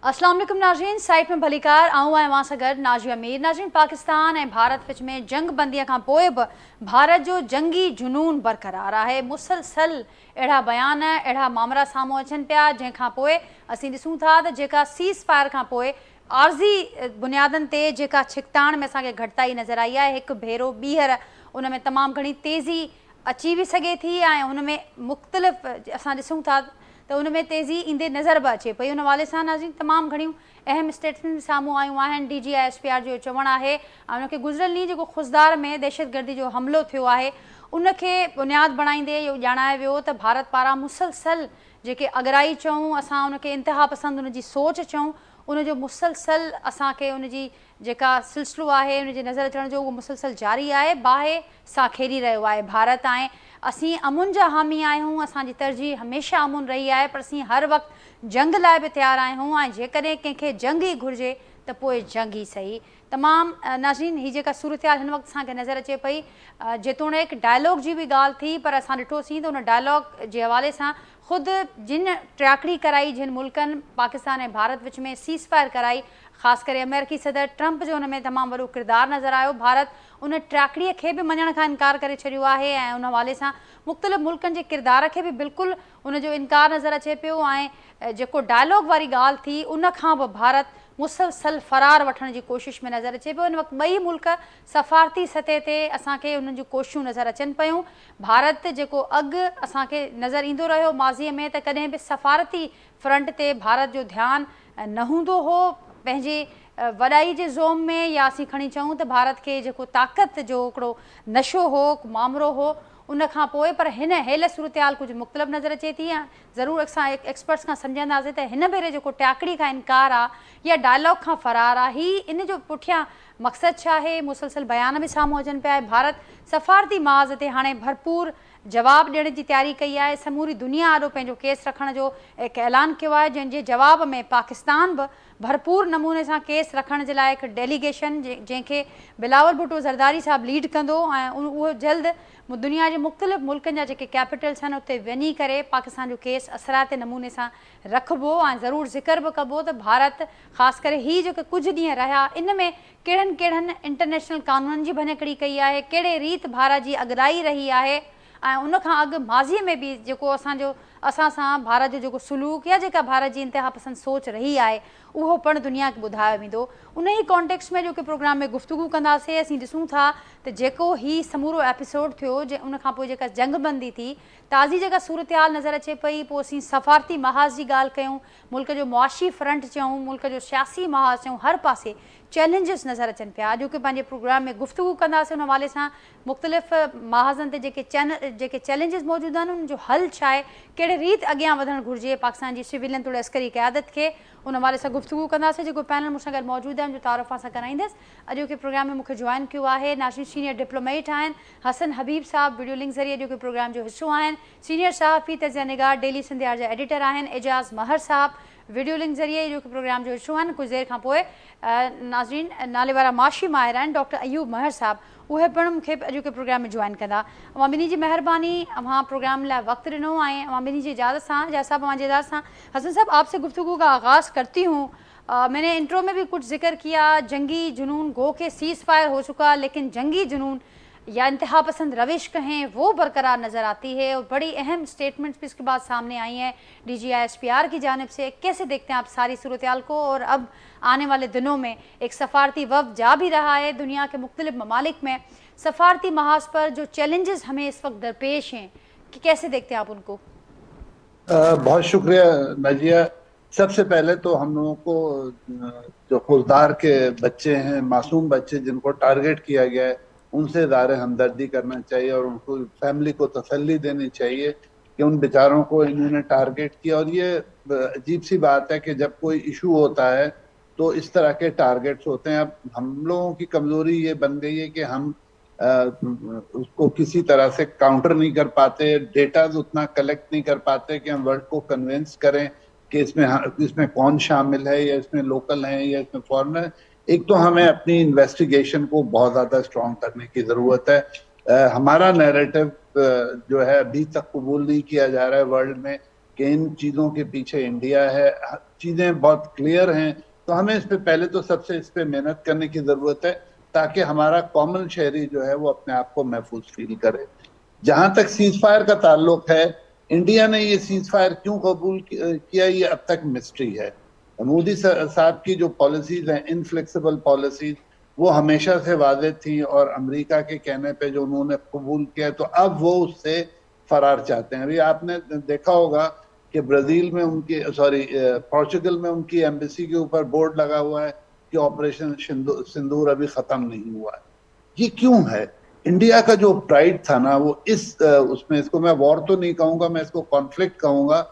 अस्सलाम वालेकुम नाज़रीन, साइट में भलीकार आऊँ आहियां मां सां गॾु नाज़िया मीर। नाज़रीन, पाकिस्तान ऐं भारत विच में जंग बंदीअ खां पोइ बि भारत जो जंगी जुनून बरक़रार आहे। मुसलसल अहिड़ा बयान अहिड़ा मामला साम्हूं अचनि पिया जंहिंखां पोइ असीं ॾिसूं था त जेका सीज़ फायर खां पोइ आर्ज़ी बुनियादनि ते जेका छिकताण में असांखे घटिताई नज़र आई आहे, हिकु भेरो ॿीहर उन में तमामु घणी तेज़ी अची बि सघे थी ऐं उन में मुख़्तलिफ़ असां ॾिसूं था तो उनमें तेज़ी ईंदे नज़र भी अचे पई। उन वाले सां नाज़रीन तमामु घणियूं अहम स्टेटमेंट साम्हूं आयूं आहिनि। DGISPR जो चवणु आहे उनखे गुज़िरियल ॾींहुं जेको खुज़दार में दहशतगर्दी जो हमलो थियो आहे उनखे बुनियाद बणाईंदे इहो ॼाणायो वियो त भारत पारां मुसलसल जेके अगराई चऊं, असां उनखे इंतिहा पसंद उनजी सोच चऊं, उनजो मुसलसल असांखे उनजी जेका सिलसिलो आहे उनजे नज़र अचण जो उहो मुसलसल जारी आहे, बाहि सां खेॾी रहियो आहे भारत। ऐं असीं अमुन जा हामी आहियूं, असांजी तरजीह हमेशह अमुन रही आहे, पर असीं हर वक़्तु जंग लाइ बि तयारु आहियूं ऐं जेकॾहिं कंहिंखे जंग ई घुरिजे त पोइ जंग ई सही। तमामु नाज़रीन हीअ जेका सूरत हाल हिन वक़्तु असांखे नज़र अचे पई, जेतोणीकि डायलॉग जी बि ॻाल्हि थी, पर असां ॾिठोसीं त उन डायलॉग जे हवाले सां ख़ुदि जिन ट्रैकड़ी कराई, जिन मुल्कनि पाकिस्तान ऐं भारत विच में सीज़ फायर कराई, ख़ासि करे अमेरिकी सदर ट्रंप जो हुन में तमामु वॾो किरदारु नज़र आयो। भारत उन ट्रैकड़ीअ खे बि मञण खां इनकार करे छॾियो आहे ऐं उन हवाले सां मुख़्तलिफ़ मुल्कनि जे किरदार खे बि बिल्कुलु उनजो इनकार नज़र अचे पियो। ऐं जेको डायलॉग वारी ॻाल्हि थी उन खां बि भारत मुसलसल फ़रार वठण जी कोशिशि में नज़र अचे पियो। इन वक़्तु ॿई मुल्क सफ़ारती सतह ते असांखे उन्हनि जूं कोशिशूं नज़र अचनि पियूं। भारत जेको अॻु असांखे नज़र ईंदो रहियो माज़ीअ में त कॾहिं बि सफ़ारती फ्रंट ते भारत जो ध्यानु न हूंदो हो पंहिंजे वॾाई जे ज़ोम में, या असीं खणी चऊं त भारत खे जेको ताक़त जो हिकिड़ो नशो हो, मामिरो हो, उन खां पोइ पर हिन हेल सूरत हाल कुझु मुख़्तलिफ़ नज़र अचे थी। ज़रूरु असां एक्सपर्ट्स खां सम्झंदासीं त हिन भेरे जेको ट्याकड़ी खां इनकार आहे या डायलॉग खां फ़रार आहे, हीअ इन जो पुठियां मक़सदु छा आहे। मुसलसल बयान बि साम्हूं अचनि पिया। भारत सफ़ारती महाज़ ते हाणे भरपूर जवाबु ॾियण जी तयारी कई आहे। समूरी दुनिया आॾो पंहिंजो केस रखण जो हिकु ऐलान कयो आहे, जंहिंजे जवाब में पाकिस्तान बि भरपूर नमूने सां केस रखण जे लाइ हिकु डेलीगेशन जंहिंखे बिलावल भुट्टो ज़रदारी साहिबु लीड कंदो ऐं उहो जल्द दुनिया जे मुख़्तलिफ़ मुल्कनि जा जेके कैपिटल्स आहिनि उते वञी करे पाकिस्तान जो केस असराते नमूने सां रखिबो ऐं ज़रूरु ज़िक्र बि कबो त भारत ख़ासि करे हीअ जेके कुझु ॾींहं रहिया इन में कहिड़नि कहिड़नि इंटरनेशनल कानूननि जी भञकड़ी कई आहे, कहिड़े रीत भारत जी अॻिराई रही आहे ऐं उनखां अॻु माज़ीअ में बि जेको असां सां भारत जो जेको सुलूक या जेका भारत जी इंतिहा पसंद सोच रही आहे उहो पिणु दुनिया खे ॿुधायो वेंदो। उन ई कॉन्टेक्स्ट में जेके प्रोग्राम में गुफ़्तगू कंदासीं, असीं ॾिसूं था त जेको ही समूरो एपिसोड थियो उनखां पोइ जेका जंगबंदी थी, ताज़ी जेका सूरत हाल नज़र अचे पई, पोइ असीं सफ़ारती महाज़ जी ॻाल्हि कयूं, मुल्क जो मुआशी फ्रंट चयूं, मुल्क जो सियासी महाज़ चयूं, हर पासे चैलेंजिस नज़र अचनि पिया। अॼु के पंहिंजे प्रोग्राम में गुफ़्तगू कंदासीं उन हवाले सां मुख़्तलिफ़ महाज़नि ते जेके चैलेंजिस मौजूदु आहिनि उन जो हल छा आहे, कहिड़े रीत अॻियां वधणु घुरिजे पाकिस्तान जी सिविलियन तोड़े अस्करी क़यादत खे, उन हवाले सां गुफ़्तगू कंदासीं। जेको पैनल मूंसां गॾु मौजूदु आहे उनजो तारुफ़ सां कराईंदसि। अॼु के प्रोग्राम में मूंखे जॉइन कयो आहे नेशनल सीनियर डिप्लोमेट आहिनि हसन हबीब साहब, वीडियो लिंक ज़रिए अॼु के प्रोग्राम जो हिसो आहिनि। सीनियर सहाफ़ी तज़िया निगार डेली सिंधिया जा एडिटर आहिनि एजाज़ महर साहब, वीडियो लिंक ज़रिए जो प्रोग्राम जो हिसो आहिनि। कुझु देरि खां पोइ नाज़रीन नाले वारा माशी माहिर आहिनि डॉक्टर अयूब महर साहब, उहे पिणु मूंखे अॼु के प्रोग्राम में जॉइन कंदा। अवां ॿिन्ही जी महिरबानी, अवां प्रोग्राम लाइ वक़्तु ॾिनो ऐं अवां ॿिन्ही जी इजाज़त सां जैसा अवां जी इजाज़त सां हसन साहब आपसे गुफ्तगू का आगाज़ करती हूँ। मैंने इंट्रो में भी कुछ जिक्र किया, जंगी जुनून गो के सीज़ फायर हो चुका, लेकिन जंगी जुनून या इंतहा पसंद रविश कहें वो बरकरार नज़र आती है और बड़ी अहम स्टेटमेंट्स भी इसके बाद सामने आई हैं DGISPR की जानिब से। कैसे देखते हैं आप सारी सूरत हाल को, और अब आने वाले दिनों में एक सफ़ारती वफ़द जा भी रहा है दुनिया के मुख्तलिफ ममालिक में, सफ़ारती महाज पर जो चैलेंजेस हमें इस वक्त दरपेश हैं कि कैसे देखते हैं आप उनको? बहुत शुक्रिया नाजिया। सबसे पहले तो हम लोगों को जो खुलदार के बच्चे हैं, मासूम बच्चे जिनको टारगेट किया गया है, उनसे ज़ाहिर हमदर्दी करना चाहिए और उनको फैमिली को तसल्ली देनी चाहिए कि उन बेचारों को इन्होंने टारगेट किया। और ये अजीब सी बात है कि जब कोई इशू होता है तो इस तरह के टारगेट्स होते हैं। अब हम लोगों की कमजोरी ये बन गई है कि हम उसको किसी तरह से काउंटर नहीं कर पाते, डेटा उतना कलेक्ट नहीं कर पाते कि हम वर्ल्ड को कन्विंस करें कि इसमें कौन शामिल है, या इसमें लोकल है या इसमें फॉरेनर। एक तो हमें अपनी इन्वेस्टिगेशन को बहुत ज्यादा स्ट्रॉन्ग करने की जरूरत है। हमारा नैरेटिव जो है अभी तक कबूल नहीं किया जा रहा है वर्ल्ड में कि इन चीजों के पीछे इंडिया है। चीजें बहुत क्लियर हैं, तो हमें इस पे पहले तो सबसे इस पे मेहनत करने की जरूरत है, ताकि हमारा कॉमन शहरी जो है वो अपने आप को महफूज फील करे। जहां तक सीज फायर का ताल्लुक है, इंडिया ने ये सीज फायर क्यों कबूल किया, ये अब तक मिस्ट्री है। मोदी साहब की जो पॉलिसीज हैं, इनफ्लेक्सिबल पॉलिसीज, वो हमेशा से वादे थी, और अमेरिका के कहने पे जो उन्होंने कबूल किया, तो अब वो उससे फरार चाहते हैं। अभी आपने देखा होगा कि ब्राजील में उनकी, सॉरी, पोर्चुगल में उनकी एम्बेसी के ऊपर बोर्ड लगा हुआ है कि ऑपरेशन सिंदूर अभी खत्म नहीं हुआ है। ये क्यों है? इंडिया का जो प्राइड था ना, वो उसमें, इसको मैं वॉर तो नहीं कहूंगा, मैं इसको कॉन्फ्लिक्ट कहूंगा,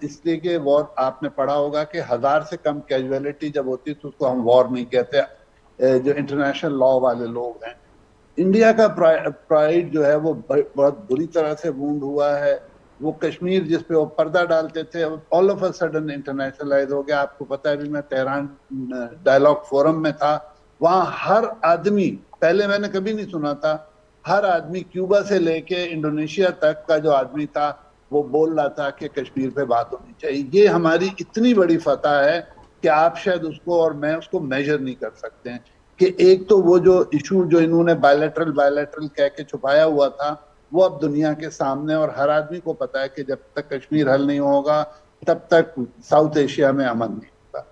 इसलिए कि वॉर, आपने पढ़ा होगा कि 1000 से कम कैजुअलिटी जब होती तो उसको हम वॉर नहीं कहते। जो इंटरनेशनल लॉ वाले लोग हैं, इंडिया का प्राइड जो है वो बहुत बुरी तरह से वूंड हुआ है। वो कश्मीर जिस पे वो पर्दा डालते थे, all of a sudden internationalise हो गया। आपको पता है, अभी मैं तेहरान डायलॉग फोरम में था, वहां हर आदमी, पहले मैंने कभी नहीं सुना था, हर आदमी क्यूबा से लेके इंडोनेशिया तक का जो आदमी था, वो बोल रहा था कि कश्मीर पे बात होनी चाहिए। ये हमारी इतनी बड़ी फतह है कि आप शायद उसको और मैं उसको मेजर नहीं कर सकते हैं। कि एक तो वो जो इशू जो इन्होंने बायलैटरल बायलैटरल कह के छुपाया हुआ था, वो अब दुनिया के सामने, और हर आदमी को पता है कि जब तक कश्मीर हल नहीं होगा, तब तक साउथ एशिया में अमन नहीं होगा।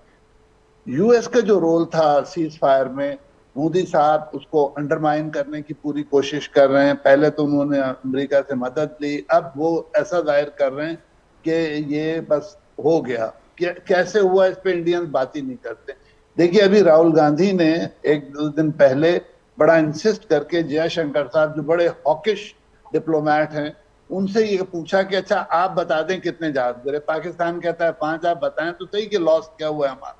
यूएस का जो रोल था सीज फायर में, मोदी साहब उसको अंडरमाइन करने की पूरी कोशिश कर रहे हैं। पहले तो उन्होंने अमेरिका से मदद ली, अब वो ऐसा जाहिर कर रहे हैं कि ये बस हो गया। कैसे हुआ, इस पे इंडियंस बात ही नहीं करते। देखिए, अभी राहुल गांधी ने एक दो दिन पहले बड़ा इंसिस्ट करके जयशंकर साहब, जो बड़े हॉकिश डिप्लोमेट हैं, उनसे ये पूछा कि अच्छा आप बता दें कितने जहाज गिरे। पाकिस्तान कहता है 5, आप बताएं तो सही कि लॉस क्या हुआ है हमारा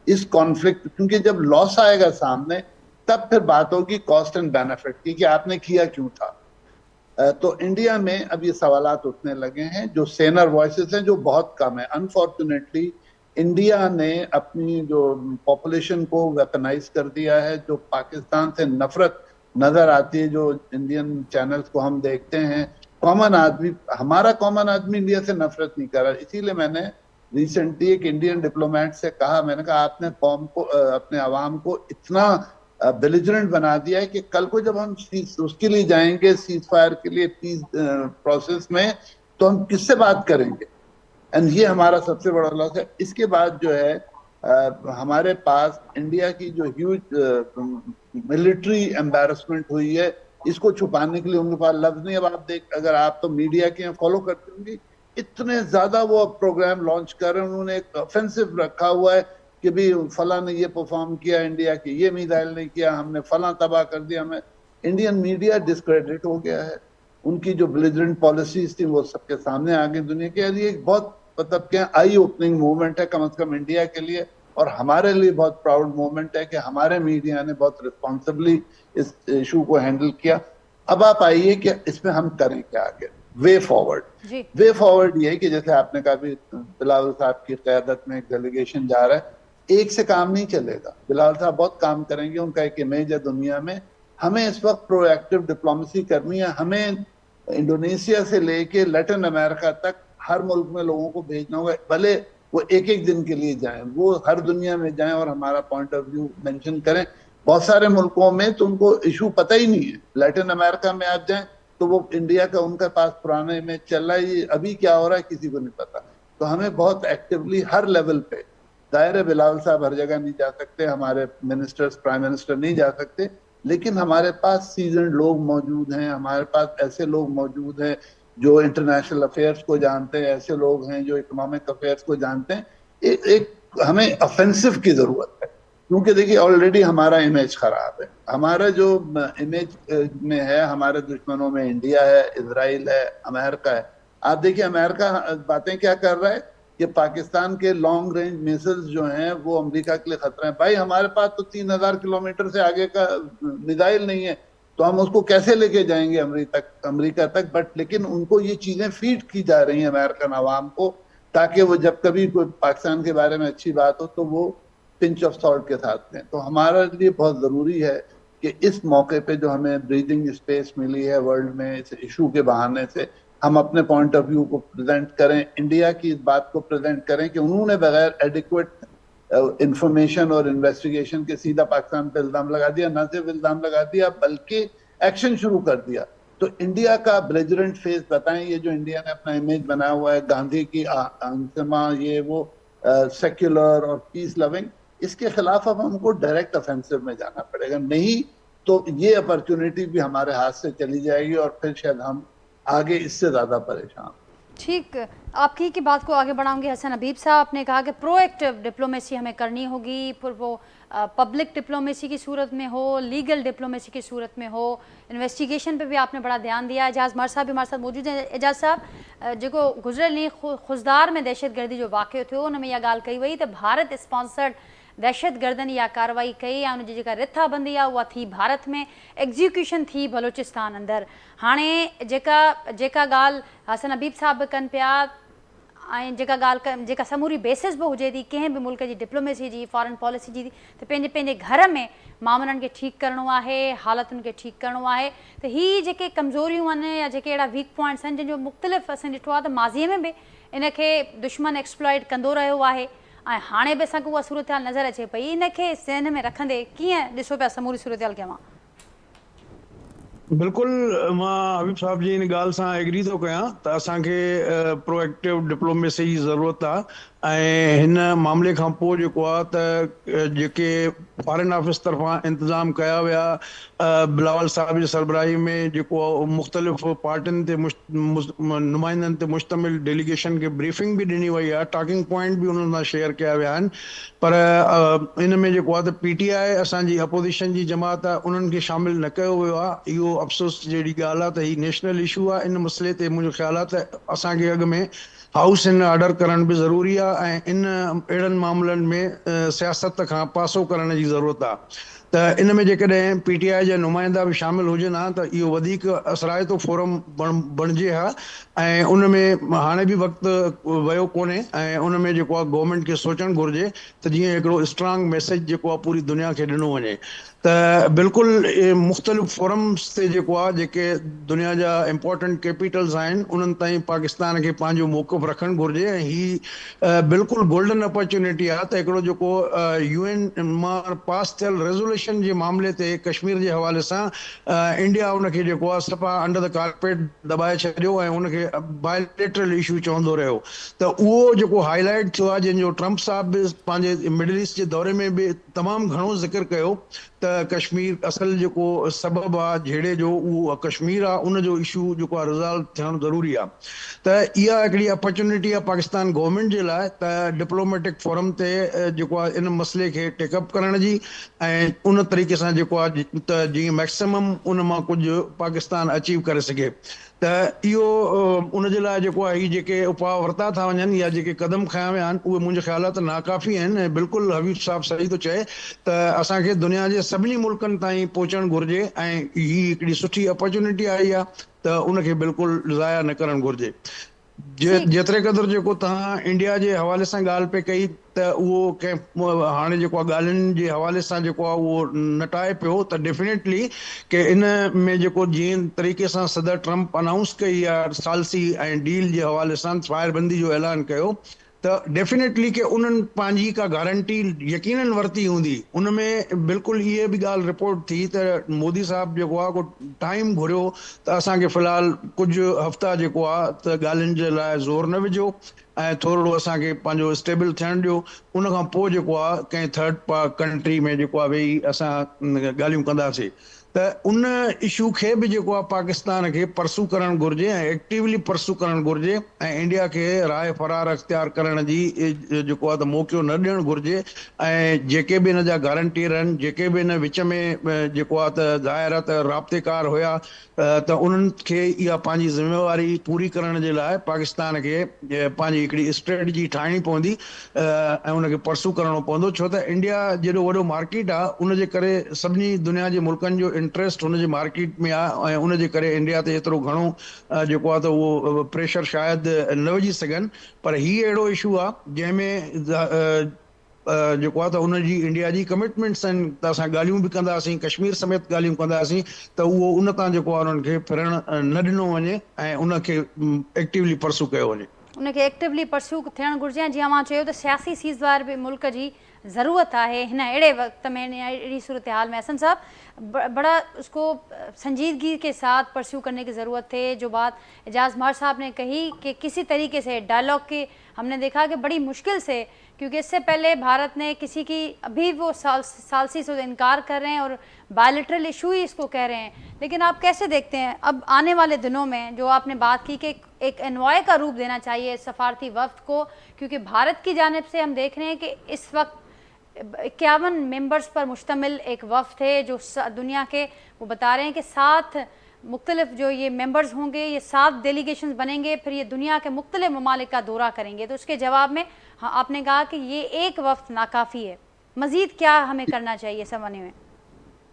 इस कॉन्फ्लिक्ट। क्योंकि जब लॉस आएगा सामने, तब फिर बात होगी कॉस्ट एंड बेनिफिट की, कि आपने किया क्यों था। तो इंडिया में अब ये सवालात उठने लगे हैं, जो सेनर वॉइसेस हैं, जो बहुत कम है। अनफॉर्चुनेटली इंडिया ने अपनी जो पॉपुलेशन को वेपनाइज कर दिया है। जो पाकिस्तान से नफरत नजर आती है, जो इंडियन चैनल्स को हम देखते हैं, कॉमन आदमी, हमारा कॉमन आदमी इंडिया से नफरत नहीं कर रहा। इसीलिए मैंने रिसेंटली एक इंडियन डिप्लोमेट से कहा, मैंने कहा आपने कौम को, अपने आवाम को इतना बेलिजरेंट बना दिया है कि कल को जब हम उसके लिए जाएंगे, सीज फायर के लिए, पीस प्रोसेस में, तो हम किससे बात करेंगे। एंड ये हमारा सबसे बड़ा लॉस है। इसके बाद जो है, हमारे पास इंडिया की जो ह्यूज मिलिट्री एम्बेरसमेंट हुई है, इसको छुपाने के लिए उनके पास लफ्ज नहीं। अब आप अगर आप तो मीडिया के फॉलो करते होंगे, इतने ज्यादा वो प्रोग्राम लॉन्च कर रहे हैं। उन्होंने एक ऑफेंसिव रखा हुआ है कि भी फला ने ये परफॉर्म किया, इंडिया की ये मिसाइल नहीं किया, हमने फला तबाह कर दिया। हमें इंडियन मीडिया डिस्क्रेडिट हो गया है। उनकी जो बिलिजरेंट पॉलिसीज थी वो सबके सामने आ गई दुनिया के। ये एक बहुत, मतलब क्या, आई ओपनिंग मूवमेंट है, कम से कम इंडिया के लिए, और हमारे लिए बहुत प्राउड मोमेंट है कि हमारे मीडिया ने बहुत रिस्पॉन्सिबली इस इशू को हैंडल किया। अब आप आइए कि इसमें हम करें क्या आगे, वे फॉरवर्ड। जी। वे फॉरवर्ड ये है कि जैसे आपने कहा भी, बिलावल साहब की क़यादत में एक डेलीगेशन जा रहा है। एक से काम नहीं चलेगा, बिलावल साहब बहुत काम करेंगे, उनका एक इमेज है दुनिया में। हमें इस वक्त प्रोएक्टिव डिप्लोमेसी करनी है। हमें इंडोनेशिया से लेके लैटिन अमेरिका तक हर मुल्क में लोगों को भेजना होगा, भले वो एक एक दिन के लिए जाएं, वो हर दुनिया में जाएं और हमारा पॉइंट ऑफ व्यू मेंशन करें। बहुत सारे मुल्कों में तो उनको इशू पता ही नहीं है। लैटिन अमेरिका में आप जाएं तो वो इंडिया का उनके पास पुराने में चल रहा है, अभी क्या हो रहा है किसी को नहीं पता। तो हमें बहुत एक्टिवली हर लेवल पे, दायरे बिलावल साहब हर जगह नहीं जा सकते, हमारे मिनिस्टर्स, प्राइम मिनिस्टर नहीं जा सकते, लेकिन हमारे पास सीजन लोग मौजूद हैं। हमारे पास ऐसे लोग मौजूद हैं जो इंटरनेशनल अफेयर्स को जानते हैं, ऐसे लोग हैं जो इकोनॉमिक अफेयर्स को जानते हैं। एक हमें ऑफेंसिव की जरूरत है, क्योंकि देखिए ऑलरेडी हमारा इमेज खराब है। हमारा जो इमेज में है, हमारे दुश्मनों में इंडिया है, इजराइल है, अमेरिका है। आप देखिए अमेरिका बातें क्या कर रहा है कि पाकिस्तान के लॉन्ग रेंज मिसाइल्स जो हैं वो अमेरिका के लिए खतरा है। भाई हमारे पास तो 3000 किलोमीटर से आगे का मिसाइल नहीं है, तो हम उसको कैसे लेके जाएंगे अमेरिका तक। बट लेकिन उनको ये चीजें फीड की जा रही हैं अमेरिकन आवाम को, ताकि वो जब कभी कोई पाकिस्तान के बारे में अच्छी बात हो तो वो पिंच ऑफ सॉल्ट के साथ लें। तो हमारे लिए बहुत जरूरी है कि इस मौके पे जो हमें ब्रीदिंग स्पेस मिली है वर्ल्ड में इस इशू के बहाने से, हम अपने पॉइंट ऑफ व्यू को प्रेजेंट करें, इंडिया की इस बात को प्रेजेंट करें कि उन्होंने बगैर एडिक्वेट इंफॉर्मेशन और इन्वेस्टिगेशन के सीधा पाकिस्तान पे इल्जाम लगा दिया, न सिर्फ इल्जाम लगा दिया बल्कि एक्शन शुरू कर दिया। तो इंडिया का ब्लेजरेंट फेस बताएं, ये जो इंडिया ने अपना इमेज बनाया हुआ है गांधी की अंसमा, ये वो सेक्युलर और पीस लविंग, इसके खिलाफ अब हमको डायरेक्ट ऑफेंसिव में जाना पड़ेगा, नहीं तो ये अपॉर्चुनिटी भी हमारे हाथ से चली जाएगी और फिर शायद हम आगे इससे ज्यादा परेशान। ठीक, आपकी की बात को आगे बढ़ाऊंगी। हसन हबीब साहब ने कहा कि प्रोएक्टिव डिप्लोमेसी हमें करनी होगी, फिर वो पब्लिक डिप्लोमेसी की सूरत में हो, लीगल डिप्लोमेसी की सूरत में हो, इन्वेस्टिगेशन पे भी आपने बड़ा ध्यान दिया। एजाज मर साहब भी हमारे साथ मौजूद हैं। एजाज साहब, जो गुजरल ॾींहुं खुजदार में दहशतगर्दी जो वाक़ियो थियो उन में इहा ॻाल्हि कई वई त भारत स्पॉन्सर्ड दहशतगर्दनि इहा कार्रवाई कई ऐं उनजी जेका रिथाबंदी आहे उहा थी भारत में, एग्जीक्यूशन थी बलोचिस्तान अंदरि। हाणे जेका ॻाल्हि हसन हबीब साहब बि कनि पिया ऐं जेका समूरी बेसिस बि हुजे थी कंहिं बि मुल्क जी डिप्लोमेसी जी, फॉरेन पॉलिसी जी, त पंहिंजे पंहिंजे घर में मामलनि खे ठीकु करिणो आहे, हालतुनि खे ठीकु करिणो आहे। त हीअ जेके कमज़ोरियूं आहिनि या जेके अहिड़ा वीक पॉइंट्स आहिनि जंहिंजो मुख़्तलिफ़ असां ॾिठो आहे त माज़ीअ में बि इनखे दुश्मन एक्सप्लॉइट कंदो रहियो आहे ऐं हाणे बि असांखे उहा सूरत हाल नज़र अचे पई। इनखे ज़हन में रखंदे कीअं ॾिसो पिया समूरी सूरत हाल खे? बिल्कुलु, मां हबीब साहब जी इन ॻाल्हि सां एग्री थो कयां त असांखे प्रोएक्टिव डिप्लोमेसी जी ज़रूरत आहे ऐं हिन मामले खां पोइ जेको आहे त जेके फॉरेन ऑफिस तरफ़ां इंतज़ाम कया विया, बिलावल साहब जी सरबराही में जेको मुख़्तलिफ़ पार्टियुनि ते नुमाइंदनि ते मुश्तमिल डेलीगेशन खे ब्रीफिंग बि ॾिनी वई आहे, टॉकिंग पॉइंट बि उन्हनि सां शेयर कया विया आहिनि, पर इन में जेको आहे त PTI असांजी अपोजिशन जी जमात आहे उन्हनि खे शामिल न कयो वियो आहे। इहो अफ़सोस जहिड़ी ॻाल्हि आहे त हीउ नेशनल इशू आहे। इन मसइले ते मुंहिंजो ख़्यालु आहे त असांखे अॻु में हाउस इन ऑर्डर करण बि ज़रूरी आहे ऐं इन अहिड़नि मामलनि में सियासत खां पासो करण जी ज़रूरत आहे। त इन में जेकॾहिं PTI जा नुमाइंदा बि शामिल हुजनि हा त इहो वधीक असराइतो फोरम बणिजे हा ऐं उन में हाणे बि वक़्तु वियो कोन्हे ऐं उन में जेको आहे गवर्नमेंट खे सोचणु घुरिजे त जीअं हिकिड़ो स्ट्रांग मैसेज जेको आहे पूरी दुनिया खे ॾिनो वञे। त बिल्कुलु मुख़्तलिफ़ फोरम्स ते जेको आहे जेके दुनिया जा इम्पोर्टेंट कैपिटल्स आहिनि उन्हनि ताईं पाकिस्तान खे पंहिंजो मौक़िफ़ रखणु घुरिजे ऐं हीअ बिल्कुलु गोल्डन अपॉर्चुनिटी आहे त हिकिड़ो जेको UN मां पास थियल रेज़ोल्यूशन जे मामले ते कश्मीर जे हवाले सां इंडिया उनखे जेको आहे सफ़ा अंडर द कारपेट दॿाए छॾियो ऐं उनखे बायलेटरल इशू चवंदो रहियो। त उहो जेको हाईलाइट थियो आहे, जंहिंजो ट्रंप साहब बि पंहिंजे मिडल ईस्ट जे दौरे में बि तमामु घणो ज़िक्र कयो त कश्मीर असल जेको सबबु आहे झेड़े जो उहो कश्मीर आहे, उनजो इशू जेको आहे रिज़ॉल्व थियणु ज़रूरी आहे। त इहा हिकिड़ी अपॉर्चुनिटी आहे पाकिस्तान गवर्नमेंट जे लाइ त डिप्लोमेटिक फोरम ते जेको आहे इन मसइले खे टेकअप करण जी ऐं उन तरीक़े सां जेको आहे त जीअं मैक्सिमम उन मां कुझु पाकिस्तान अचीव करे सघे। त इहो उनजे लाइ जेको आहे हीअ जेके उपाउ वरिता था वञनि या जेके क़दम खयां विया आहिनि उहे मुंहिंजो ख़्यालु आहे त नाकाफ़ी आहिनि ऐं बिल्कुलु हबीब साहब सही थो चए त असांखे दुनिया जे सभिनी मुल्कनि ताईं पहुचणु घुरिजे ऐं हीअ हिकिड़ी सुठी अपॉर्चुनिटी आई आहे त उनखे बिल्कुलु ज़ाया न करणु घुरिजे। जेतिरे क़दुरु जेको तव्हां इंडिया जे हवाले सां ॻाल्हि पे कई त उहो कंहिं हाणे जेको आहे ॻाल्हियुनि जे हवाले सां जेको आहे उहो नटाए पियो त डेफिनेटली कि इन में जेको जीअं तरीक़े सां सदर ट्रंप अनाउंस कई आहे सालसी ऐं डील जे हवाले सां फायरबंदी जो ऐलान कयो त डेफिनेटली कि उन्हनि पंहिंजी का गारंटी यकीनन वरिती हूंदी। उन में बिल्कुलु इहे बि ॻाल्हि रिपोर्ट थी त मोदी साहब जेको आहे को टाइम घुरियो त असांखे फ़िलहाल कुझु हफ़्ता जेको आहे त ॻाल्हियुनि जे लाइ ज़ोर न विझो ऐं थोरो असांखे पंहिंजो स्टेबल थियणु ॾियो, उन खां पोइ जेको आहे कंहिं थर्ड कंट्री में जेको आहे वेही असां ॻाल्हियूं कंदासीं। त उन इशू खे बि जेको आहे पाकिस्तान खे परसू करणु घुरिजे ऐं एक्टिवली परसू करणु घुरिजे ऐं इंडिया खे राय फरार अख़्तियार करण जी जेको आहे त मौक़ो न ॾियणु घुरिजे ऐं जेके बि हिन जा गारंटीर आहिनि, जेके बि हिन विच में जेको आहे त ज़ाहिर आहे त राब्तेकार हुया त उन्हनि खे इहा पंहिंजी ज़िम्मेवारी पूरी करण जे लाइ पाकिस्तान खे पंहिंजी हिकिड़ी स्ट्रेटजी ठाहिणी पवंदी ऐं उनखे परसू करणो पवंदो, छो त इंडिया जेॾो वॾो मार्केट आहे उनजे करे सभिनी दुनिया जे मुल्कनि जो इंट्रस्ट हुनजे मार्केट में आहे ऐं उनजे करे इंडिया ते एतिरो घणो जेको आहे त उहो प्रेशर शायदि न विझी सघनि। पर हीउ अहिड़ो इशू आहे जंहिंमें जेको आहे त हुन जी इंडिया जी कमिटमेंट्स आहिनि त असां ॻाल्हियूं बि कंदासीं, कश्मीर समेत ॻाल्हियूं कंदासीं त उहो उन तां जेको आहे उन्हनि खे फिरणु न ॾिनो वञे ऐं उनखे एक्टिवली परसू कयो वञे। उनखे एक्टिवली परस्यू थियणु घुरिजे ऐं जीअं मां चयो त सियासी सीज़वार बि मुल्क जी ज़रूरत है हिन अड़े वक्त में, अड़ी सूरत हाल में। हसन साहब, बड़ा उसको संजीदगी के साथ परस्यू करने की ज़रूरत है। जो बात एजाज महर साहब ने कही कि किसी तरीके से डायलॉग की हमने देखा कि बड़ी मुश्किल से, क्योंकि इससे पहले भारत ने किसी की, अभी वो सालसी से इनकार कर रहे हैं और बायलैटरल इशू ही इसको कह रहे हैं। लेकिन आप कैसे देखते हैं अब आने वाले दिनों में, जो आपने बात की कि एक एनवॉय का रूप देना चाहिए सफारती वफ्द को, क्योंकि भारत की जानिब से हम देख रहे हैं कि इस वक्त 51 मेंबर्स पर मुश्तमिल एक वफ्द है जो दुनिया के, वो बता रहे हैं कि 7 मुख्तलिफ जो ये मेंबर्स होंगे, ये 7 डेलीगेशन बनेंगे, फिर ये दुनिया के मुख्तलिफ ममालिक का दौरा करेंगे। तो उसके जवाब में हाँ आपने कहा कि ये एक वफ्द नाकाफ़ी है, मज़ीद क्या हमें करना चाहिए समझने में?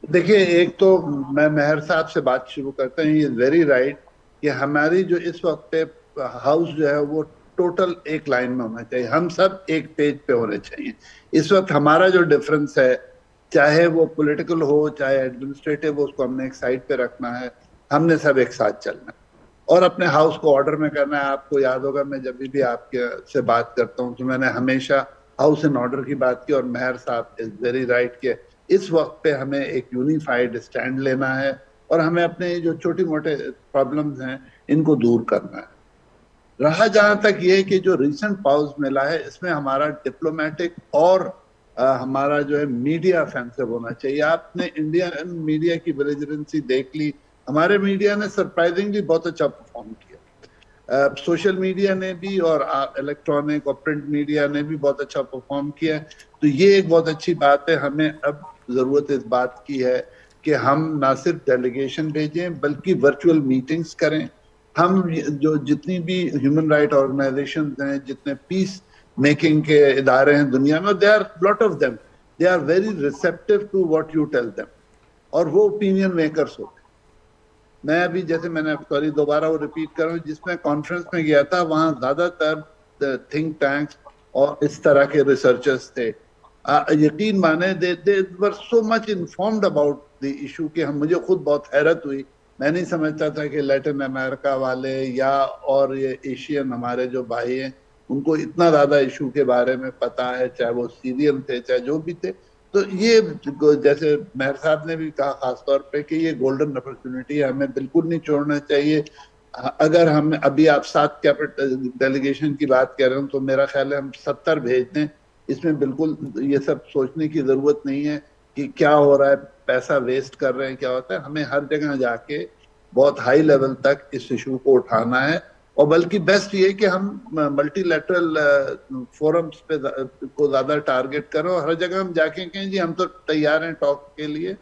देखिए, एक तो मैं महर साहब से बात शुरू करता हूँ, ये वेरी राइट कि हमारी जो इस वक्त पे हाउस जो है वो टोटल एक लाइन में होना चाहिए, हम सब एक पेज पे होने चाहिए। इस वक्त हमारा जो डिफरेंस है, चाहे वो पॉलिटिकल हो चाहे एडमिनिस्ट्रेटिव हो, उसको हमने एक साइड पे रखना है, हमने सब एक साथ चलना है और अपने हाउस को ऑर्डर में करना है। आपको याद होगा मैं जब भी आपके से बात करता हूँ तो मैंने हमेशा हाउस इन ऑर्डर की बात की और महर साहब इज वेरी राइट कि इस वक्त पे हमें एक यूनिफाइड स्टैंड लेना है और हमें अपने जो छोटी मोटे प्रॉब्लम्स हैं इनको दूर करना है। रहा जहां तक ये कि जो रिसेंट पॉज मिला है, इसमें हमारा डिप्लोमेटिक और हमारा जो है मीडिया ऑफेंसिव होना चाहिए। आपने इंडियन मीडिया की बेलिजरेंसी देख ली, हमारे मीडिया ने सरप्राइजिंगली बहुत अच्छा परफॉर्म किया। सोशल मीडिया ने भी और इलेक्ट्रॉनिक और प्रिंट मीडिया ने भी बहुत अच्छा परफॉर्म किया। तो ये एक बहुत अच्छी बात है। हमें अब जरूरत इस बात की है कि हम ना सिर्फ डेलीगेशन भेजें बल्कि वर्चुअल मीटिंग्स करें। हम जो जितनी भी ह्यूमन राइट ऑर्गेनाइजेशन हैं, जितने पीस मेकिंग के इदारे हैं दुनिया में, they are lot of them, they are very receptive to what you tell them और वो ओपिनियन मेकर्स होते हैं। मैं अभी जैसे मैंने सॉरी दोबारा वो रिपीट कर रहा हूँ, जिसमें कॉन्फ्रेंस में गया था वहां ज्यादातर थिंक टैंक्स और इस तरह के रिसर्चर्स थे। यकीन माने दे वर so much informed about the issue कि हम, मुझे खुद बहुत हैरत हुई। मैं नहीं समझता था कि लैटिन अमेरिका वाले या और ये एशियन हमारे जो भाई हैं उनको इतना ज्यादा इशू के बारे में पता है, चाहे वो सीरियन थे चाहे जो भी थे। तो ये जैसे महर साहब ने भी कहा खासतौर पे कि ये गोल्डन अपॉर्चुनिटी है, हमें बिल्कुल नहीं छोड़ना चाहिए। अगर हम अभी आप 7 कैपिटल डेलीगेशन की बात कर रहे हो तो मेरा ख्याल है हम 70 भेज दें, इसमें बिल्कुल ये सब सोचने की जरूरत नहीं है कि क्या हो रहा है, पैसा वेस्ट कर रहे हैं, क्या होता है। हमें हर जगह जाके बहुत हाई लेवल तक इस इशू को उठाना है और बल्कि बेस्ट ये कि हम मल्टीलैटरल फोरम्स पे को ज्यादा टारगेट करें और हर जगह हम जाके कहें जी हम तो तैयार हैं टॉक के लिए।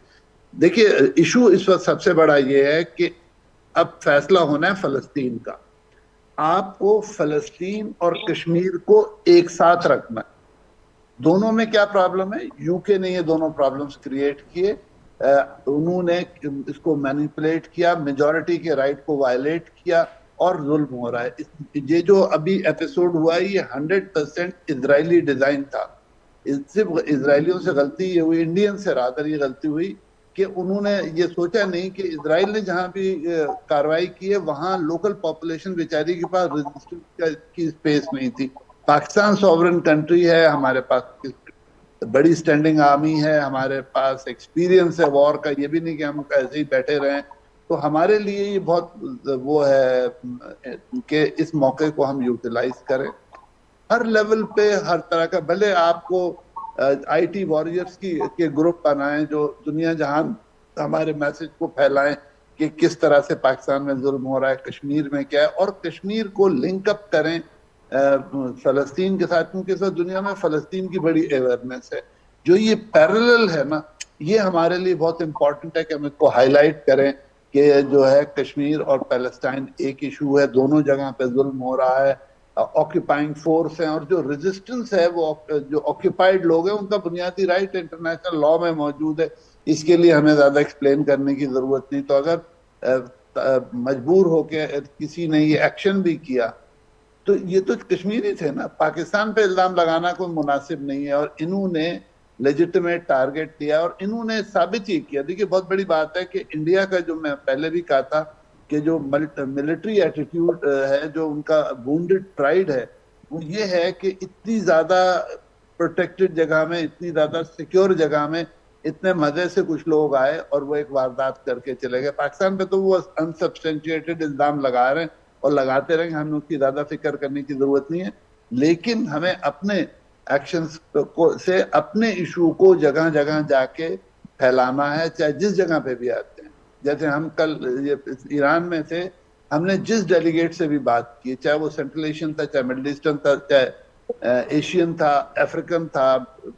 देखिए, इशू इस वक्त सबसे बड़ा ये है कि अब फैसला होना है फलस्तीन का। आपको फलस्तीन और कश्मीर को एक साथ रखना है। दोनों में क्या प्रॉब्लम है, यूके ने ये दोनों प्रॉब्लम्स क्रिएट किए, उन्होंने इसको मैनिपुलेट किया, मेजॉरिटी के राइट को वायलेट किया और जुल्म हो रहा है। ये जो अभी एपिसोड हुआ है ये 100% इजरायली डिजाइन था। सिर्फ इजरायलियों से गलती ये हुई, इंडियन से रादर ये गलती हुई कि उन्होंने ये सोचा नहीं कि इजराइल ने जहां भी कार्रवाई की है वहां लोकल पॉपुलेशन बेचारी के पास रजिस्टर की स्पेस नहीं थी। पाकिस्तान सॉवरन कंट्री है, हमारे पास बड़ी स्टैंडिंग आर्मी है, हमारे पास एक्सपीरियंस है वॉर का, ये भी नहीं कि हम ऐसे ही बैठे रहें। तो हमारे लिए ये बहुत वो है कि इस मौके को हम यूटिलाइज करें हर लेवल पे, हर तरह का। भले आपको आईटी वॉरियर्स के ग्रुप बनाएं जो दुनिया जहान हमारे मैसेज को फैलाएं कि किस तरह से पाकिस्तान में जुल्म हो रहा है, कश्मीर में क्या है, और कश्मीर को लिंक अप करें फलस्तीन के साथ, क्योंकि इस दुनिया में फलस्तीन की बड़ी अवेयरनेस है। जो ये पैरेलल है ना, ये हमारे लिए बहुत इंपॉर्टेंट है कि हम इसको हाईलाइट करें कि जो है कश्मीर और पैलेस्टाइन एक इशू है, दोनों जगह पे जुल्म हो रहा है, ऑक्यूपाइंग फोर्स है और जो रेजिस्टेंस है वो जो ऑक्यूपाइड लोग हैं उनका बुनियादी राइट इंटरनेशनल लॉ में मौजूद है। इसके लिए हमें ज्यादा एक्सप्लेन करने की जरूरत नहीं। तो अगर मजबूर होकर किसी ने ये एक्शन भी किया तो ये तो कश्मीरी थे ना, पाकिस्तान पे इल्जाम लगाना कोई मुनासिब नहीं है। और इन्होंने लेजिटिमेट टारगेट दिया और इन्होंने साबित ये किया। देखिए बहुत बड़ी बात है कि इंडिया का, जो मैं पहले भी कहा था कि जो मिलिट्री एटीट्यूड है, जो उनका वुंडेड प्राइड है, वो ये है कि इतनी ज्यादा प्रोटेक्टेड जगह में, इतनी ज्यादा सिक्योर जगह में इतने मजे से कुछ लोग आए और वो एक वारदात करके चले गए। पाकिस्तान पे तो वो अनसब्सटेंशिएटेड इल्जाम लगा रहे हैं और लगाते रहेंगे, हमें उसकी ज्यादा फिक्र करने की जरूरत नहीं है। लेकिन हमें अपने एक्शंस को से अपने इशू को जगह जगह जाके फैलाना है, चाहे जिस जगह पे भी आते हैं। जैसे हम कल ये ईरान में थे, हमने जिस डेलीगेट से भी बात की, चाहे वो सेंट्रल एशियन था, चाहे मिडिल ईस्टर्न था, चाहे एशियन था, अफ्रीकन था,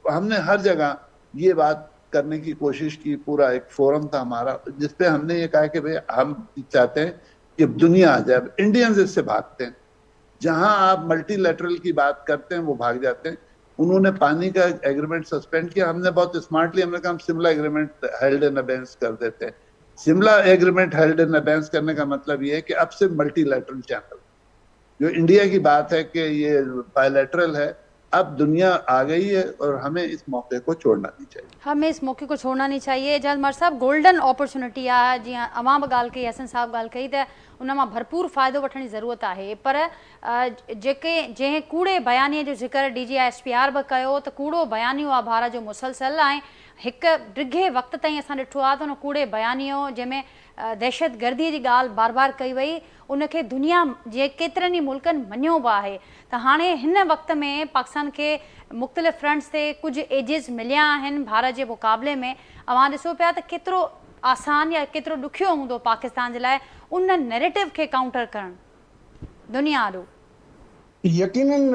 हमने हर जगह ये बात करने की कोशिश की। पूरा एक फोरम था हमारा जिसपे हमने ये कहा कि भाई हम चाहते हैं कि दुनिया आ जाए। इंडियंस इससे भागते हैं, जहां आप मल्टीलैटरल की बात करते हैं वो भाग जाते हैं। उन्होंने पानी का एग्रीमेंट सस्पेंड किया, हमने बहुत स्मार्टली हमने कहा हम शिमला एग्रीमेंट हेल्ड इन अबेंस कर देते हैं। शिमला एग्रीमेंट हेल्ड इन अबेंस करने का मतलब ये है कि अब से मल्टीलैटरल चैनल, जो इंडिया की बात है कि ये बायलैटरल है, अब दुनिया आ गई है और हमें इस मौके को छोड़ना नहीं चाहिए। हमें इस मौके को छोड़ना नहीं चाहिए। जलमर साहब, गोल्डन अपॉर्चुनिटी आहे, जीअं अवां बि ॻाल्हि कई, हसन साहब ॻाल्हि कई, त उन मां भरपूर फ़ाइदो वठण जी ज़रूरत आहे। पर जेके जंहिं कूड़े बयानीअ जो ज़िक्र DGI-SPR बि कयो, त कूड़ो बयानियो आहे भारत जो मुसलसल, ऐं हिकु डिघे वक़्त ताईं असां ॾिठो आहे त उन कूड़े बयानियो जंहिंमें दहशत गर्दीअ जी ॻाल्हि बार बार कई वई, उनखे दुनिया जे केतिरनि ई मुल्कनि मञियो बि आहे। त हाणे हिन वक़्त में पाकिस्तान खे मुख़्तलिफ़ फ्रंट्स ते कुझु एजिस मिलिया आहिनि भारत जे मुक़ाबले में। अवां ॾिसो पिया त केतिरो आसान या केतिरो ॾुखियो हूंदो पाकिस्तान जे लाइ उन नैरेटिव खे काउंटर करणु दुनिया ॾो। यकीनन